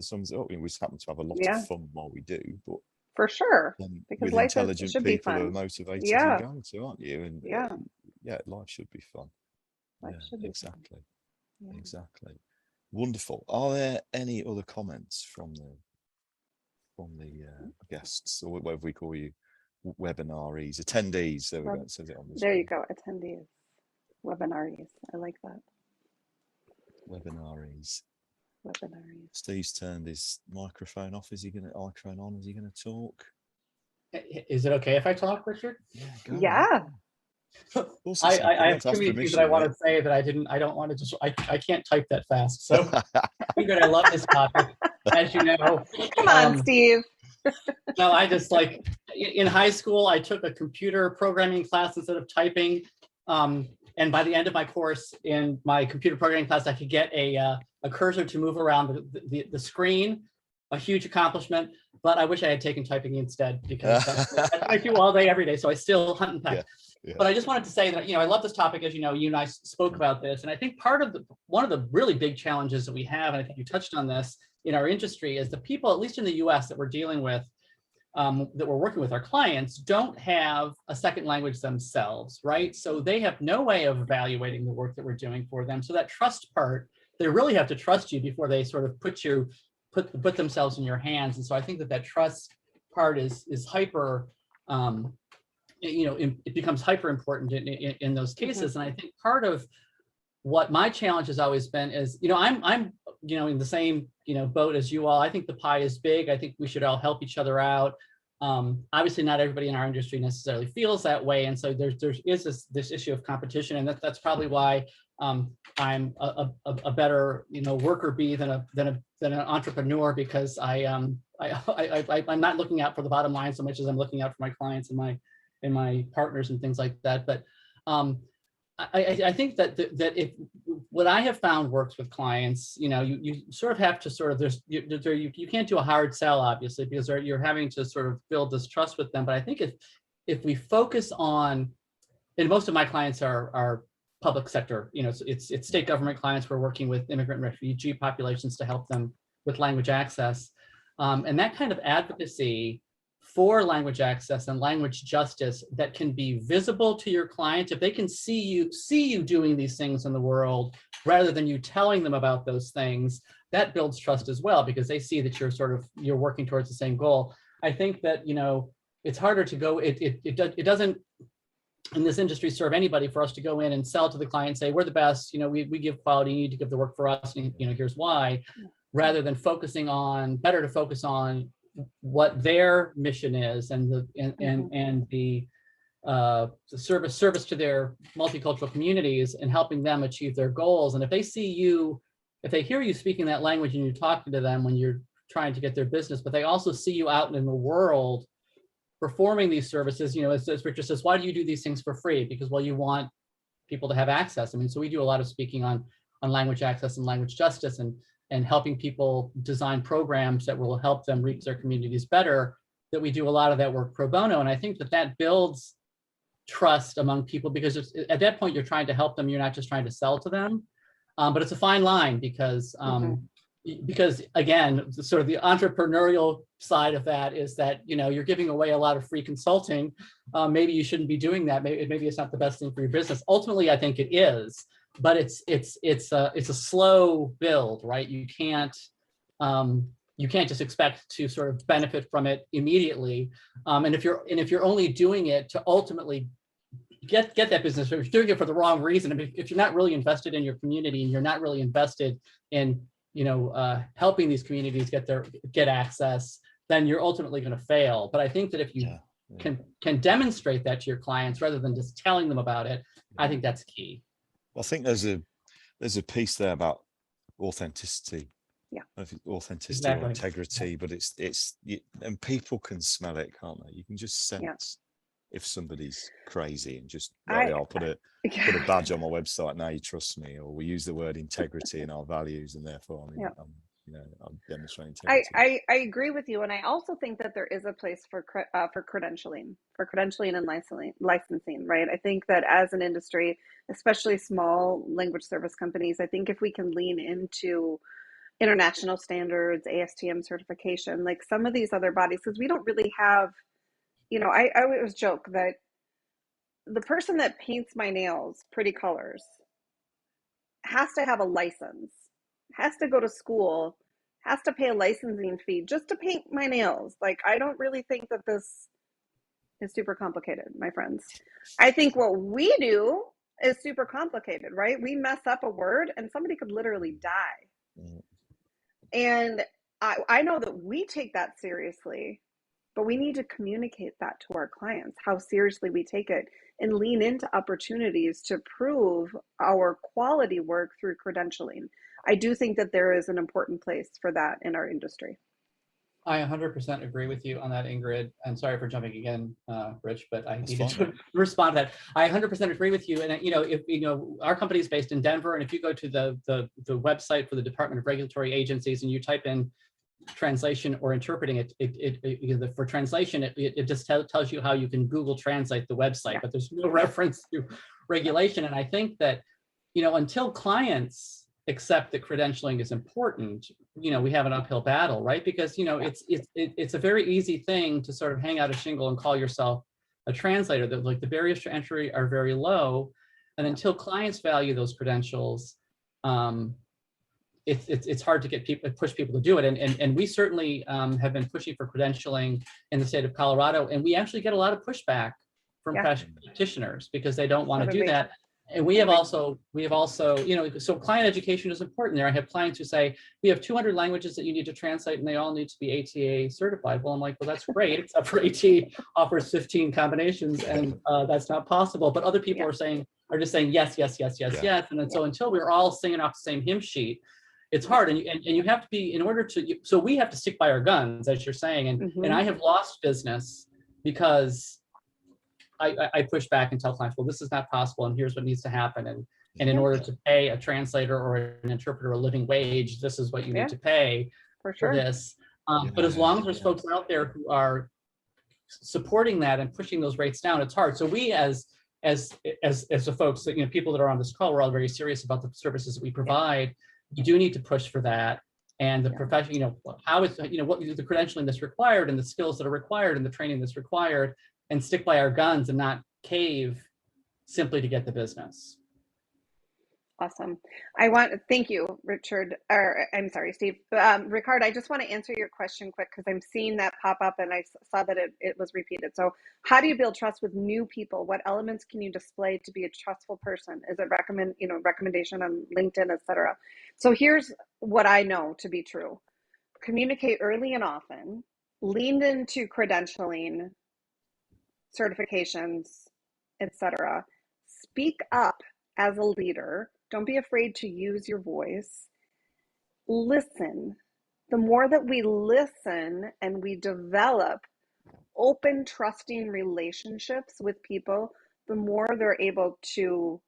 Speaker 1: sums it up. I mean, we just happen to have a lot of fun while we do, but
Speaker 2: for sure,
Speaker 1: because with intelligent people who are motivated and going to, aren't you? And life should be fun. Exactly. Wonderful. Are there any other comments from the guests, or whatever we call you, webinaries, attendees? There we go. It says it on the screen.
Speaker 2: There you go. Attendees, webinaries. I like that.
Speaker 1: Webinaries. Steve's turned his microphone off. Is he going to microphone on? Is he going to talk?
Speaker 4: Is it okay if I talk, Richard?
Speaker 2: Yeah.
Speaker 4: I have too many things that I want to say that I don't want to just, I can't type that fast. So Ingrid, I love this topic, as you know.
Speaker 2: Come on, Steve.
Speaker 4: No, I just like, in high school, I took a computer programming class instead of typing. And by the end of my course in my computer programming class, I could get a cursor to move around the screen, a huge accomplishment. But I wish I had taken typing instead, because that's what I do all day, every day. So I still hunt and peck. But I just wanted to say that, I love this topic. As you know, you and I spoke about this. And I think one of the really big challenges that we have, and I think you touched on this in our industry, is the people, at least in the US, that we're dealing with, that we're working with, our clients, don't have a second language themselves, right? So they have no way of evaluating the work that we're doing for them. So that trust part, they really have to trust you before they sort of put themselves in your hands. And so I think that trust part is hyper, it becomes hyper important in those cases. And I think part of what my challenge has always been is, I'm in the same boat as you all. I think the pie is big. I think we should all help each other out. Obviously, not everybody in our industry necessarily feels that way, and so there is this issue of competition, and that's probably why I'm a better worker bee than an entrepreneur, because I'm not looking out for the bottom line so much as I'm looking out for my clients and my partners and things like that. But I think that if what I have found works with clients, you sort of have to you can't do a hard sell, obviously, because you're having to sort of build this trust with them. But I think if we focus on, and most of my clients are public sector, it's state government clients. We're working with immigrant and refugee populations to help them with language access, and that kind of advocacy for language access and language justice that can be visible to your client. If they can see you doing these things in the world, rather than you telling them about those things, that builds trust as well, because they see that you're working towards the same goal. I think that, it's harder to go, it doesn't in this industry serve anybody for us to go in and sell to the client and say, we're the best, we give quality, you need to give the work for us, and here's why, rather than better to focus on what their mission is, and the service to their multicultural communities, and helping them achieve their goals. And if they hear you speaking that language and you're talking to them when you're trying to get their business, but they also see you out in the world performing these services, as Richard says, why do you do these things for free? Because, well, you want people to have access. I mean, so we do a lot of speaking on language access and language justice, and helping people design programs that will help them reach their communities better, that we do a lot of that work pro bono. And I think that builds trust among people, because at that point, you're trying to help them. You're not just trying to sell to them. But it's a fine line, because again, sort of the entrepreneurial side of that is that, you're giving away a lot of free consulting. Maybe you shouldn't be doing that. Maybe it's not the best thing for your business. Ultimately, I think it is. But it's a slow build, right? You can't just expect to sort of benefit from it immediately. And if you're only doing it to ultimately get that business, or if you're doing it for the wrong reason, I mean, if you're not really invested in your community, and you're not really invested in helping these communities get access, then you're ultimately going to fail. But I think that if you can demonstrate that to your clients rather than just telling them about it, I think that's key.
Speaker 1: I think there's a piece there about authenticity.
Speaker 2: Yeah.
Speaker 1: I think authenticity or integrity, but and people can smell it, can't they? You can just sense if somebody's crazy and just, I'll put a badge on my website, now you trust me, or we use the word integrity in our values, and therefore I'm demonstrating integrity.
Speaker 2: I agree with you, and I also think that there is a place for credentialing and licensing, right? I think that as an industry, especially small language service companies, I think if we can lean into international standards, ASTM certification, like some of these other bodies, because we don't really have, I always joke that the person that paints my nails pretty colors has to have a license, has to go to school, has to pay a licensing fee just to paint my nails. Like, I don't really think that this is super complicated, my friends. I think what we do is super complicated, right? We mess up a word and somebody could literally die. And I know that we take that seriously, but we need to communicate that to our clients, how seriously we take it, and lean into opportunities to prove our quality work through credentialing. I do think that there is an important place for that in our industry.
Speaker 4: I 100% agree with you on that, Ingrid. I'm sorry for jumping again, Rich, but I needed to respond to that. I 100% agree with you. And if our company is based in Denver, and if you go to the website for the Department of Regulatory Agencies and you type in translation or interpreting it, for translation, it just tells you how you can Google Translate the website, but there's no reference to regulation. And I think that until clients accept that credentialing is important, we have an uphill battle, right? Because it's a very easy thing to sort of hang out a shingle and call yourself a translator. That, like, the barriers to entry are very low, and until clients value those credentials, it's hard to push people to do it. And we certainly have been pushing for credentialing in the state of Colorado, and we actually get a lot of pushback from practitioners because they don't want to do that. And we have also, so client education is important there. I have clients who say, we have 200 languages that you need to translate and they all need to be ATA certified. Well, I'm like, well, that's great, except for ATA offers 15 combinations and that's not possible. But other people are just saying, yes. And then so until we're all singing off the same hymn sheet, it's hard. And you have to be, in order to, so we have to stick by our guns, as you're saying. And I have lost business because I push back and tell clients, well, this is not possible, and here's what needs to happen. And in order to pay a translator or an interpreter a living wage, this is what you need to pay for this. But as long as there's folks out there who are supporting that and pushing those rates down, it's hard. So we, as the folks that, people that are on this call, we're all very serious about the services that we provide. You do need to push for that. And the profession, how is, what the credentialing that's required and the skills that are required and the training that's required, and stick by our guns and not cave simply to get the business.
Speaker 2: Awesome. Thank you, Richard, I'm sorry, Steve. Ricard, I just want to answer your question quick because I'm seeing that pop up and I saw that it was repeated. So how do you build trust with new people? What elements can you display to be a trustful person? Is it recommendation on LinkedIn, etc.? So here's what I know to be true. Communicate early and often, leaned into credentialing, certifications, etc. Speak up as a leader. Don't be afraid to use your voice. Listen. The more that we listen and we develop open, trusting relationships with people, the more they're able to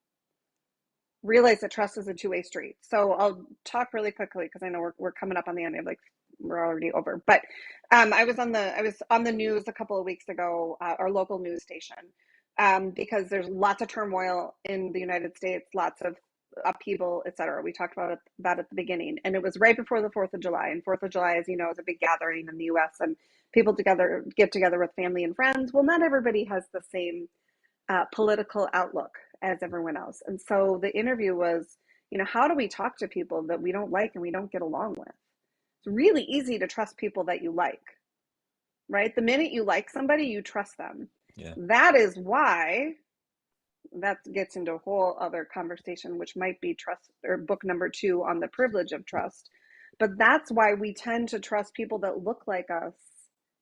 Speaker 2: realize that trust is a two-way street. So I'll talk really quickly because I know we're coming up on the end of we're already over. But I was on the news a couple of weeks ago, our local news station, because there's lots of turmoil in the United States, lots of upheaval, et cetera. We talked about that at the beginning, and it was right before the 4th of July. And 4th of July, as you know, is a big gathering in the U.S. and people get together with family and friends. Well, not everybody has the same political outlook as everyone else. And so the interview was, how do we talk to people that we don't like and we don't get along with? It's really easy to trust people that you like, right? The minute you like somebody, you trust them. Yeah. That is why, that gets into a whole other conversation, which might be trust, or book number 2 on the privilege of trust. But that's why we tend to trust people that look like us,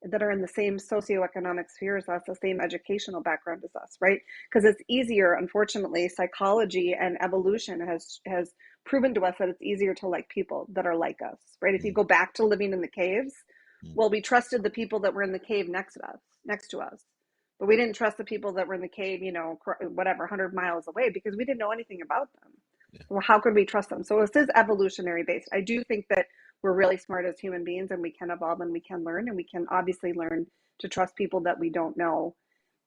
Speaker 2: that are in the same socioeconomic sphere as us, the same educational background as us, right? Because it's easier. Unfortunately, psychology and evolution has proven to us that it's easier to like people that are like us, right? If you go back to living in the caves, well, we trusted the people that were in the cave next to us, but we didn't trust the people that were in the cave, you know, whatever, 100 miles away, because we didn't know anything about them. Well, how could we trust them? So this is evolutionary based. I do think that we're really smart as human beings, and we can evolve and we can learn, and we can obviously learn to trust people that we don't know.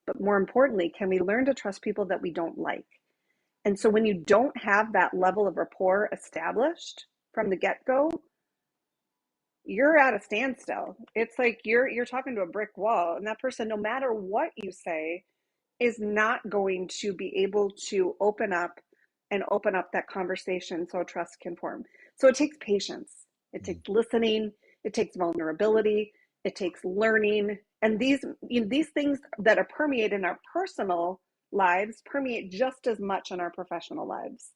Speaker 2: But more importantly, can we learn to trust people that we don't like? And so when you don't have that level of rapport established from the get-go, you're at a standstill. It's like you're talking to a brick wall, and that person, no matter what you say, is not going to be able to open up that conversation so trust can form. So it takes patience. It takes listening. It takes vulnerability. It takes learning. And these things that are permeate in our personal lives permeate just as much in our professional lives.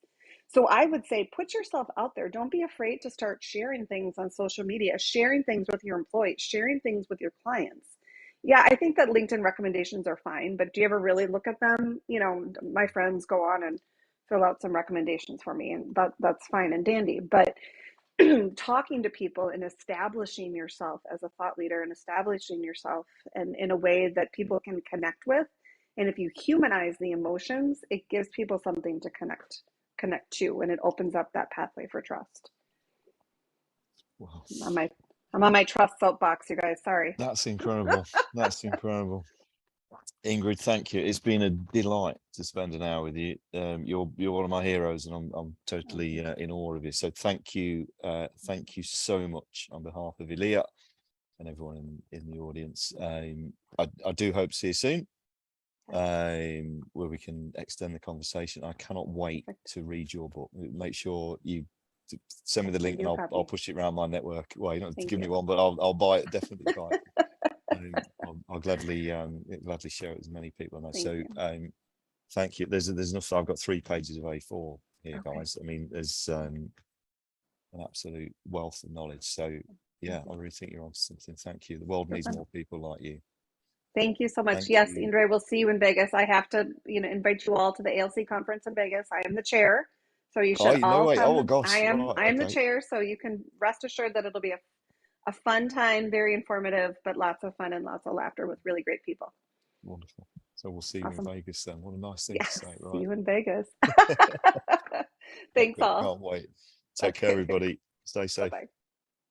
Speaker 2: So I would say, put yourself out there. Don't be afraid to start sharing things on social media, sharing things with your employees, sharing things with your clients. Yeah, I think that LinkedIn recommendations are fine, but do you ever really look at them? You know, my friends go on and fill out some recommendations for me, and that's fine and dandy. But talking to people and establishing yourself as a thought leader and establishing yourself in a way that people can connect with. And if you humanize the emotions, it gives people something to connect to, and it opens up that pathway for trust.
Speaker 1: Wow.
Speaker 2: I'm on my trust soapbox, you guys. Sorry.
Speaker 1: That's incredible. That's incredible. Ingrid, thank you. It's been a delight to spend an hour with you. You're one of my heroes, and I'm totally in awe of you. So thank you so much on behalf of Elia and everyone in the audience. I do hope to see you soon, where we can extend the conversation. I cannot wait to read your book. Make sure you send me the link, and I'll push it around my network. Well, you don't have to give me one, but I'll buy it. Definitely buy it. I'll gladly share it with as many people as I know. Thank you. There's enough. I've got 3 pages of A4 here, guys. I mean, there's an absolute wealth of knowledge. So yeah, I really think you're on something. Thank you. The world needs more people like you.
Speaker 2: Thank you so much.
Speaker 1: Thank
Speaker 2: yes,
Speaker 1: you.
Speaker 2: Ingrid, we'll see you in Vegas. I have to, invite you all to the ALC conference in Vegas. I am the chair, so you should all come.
Speaker 1: Oh gosh,
Speaker 2: I am the
Speaker 1: okay.
Speaker 2: chair, so you can rest assured that it'll be a fun time, very informative, but lots of fun and lots of laughter with really great people.
Speaker 1: Wonderful. So we'll see you in Vegas then. What a nice thing to say, right?
Speaker 2: See you in Vegas. Thanks all.
Speaker 1: Can't wait. Take care, everybody. Stay safe.
Speaker 2: Bye-bye.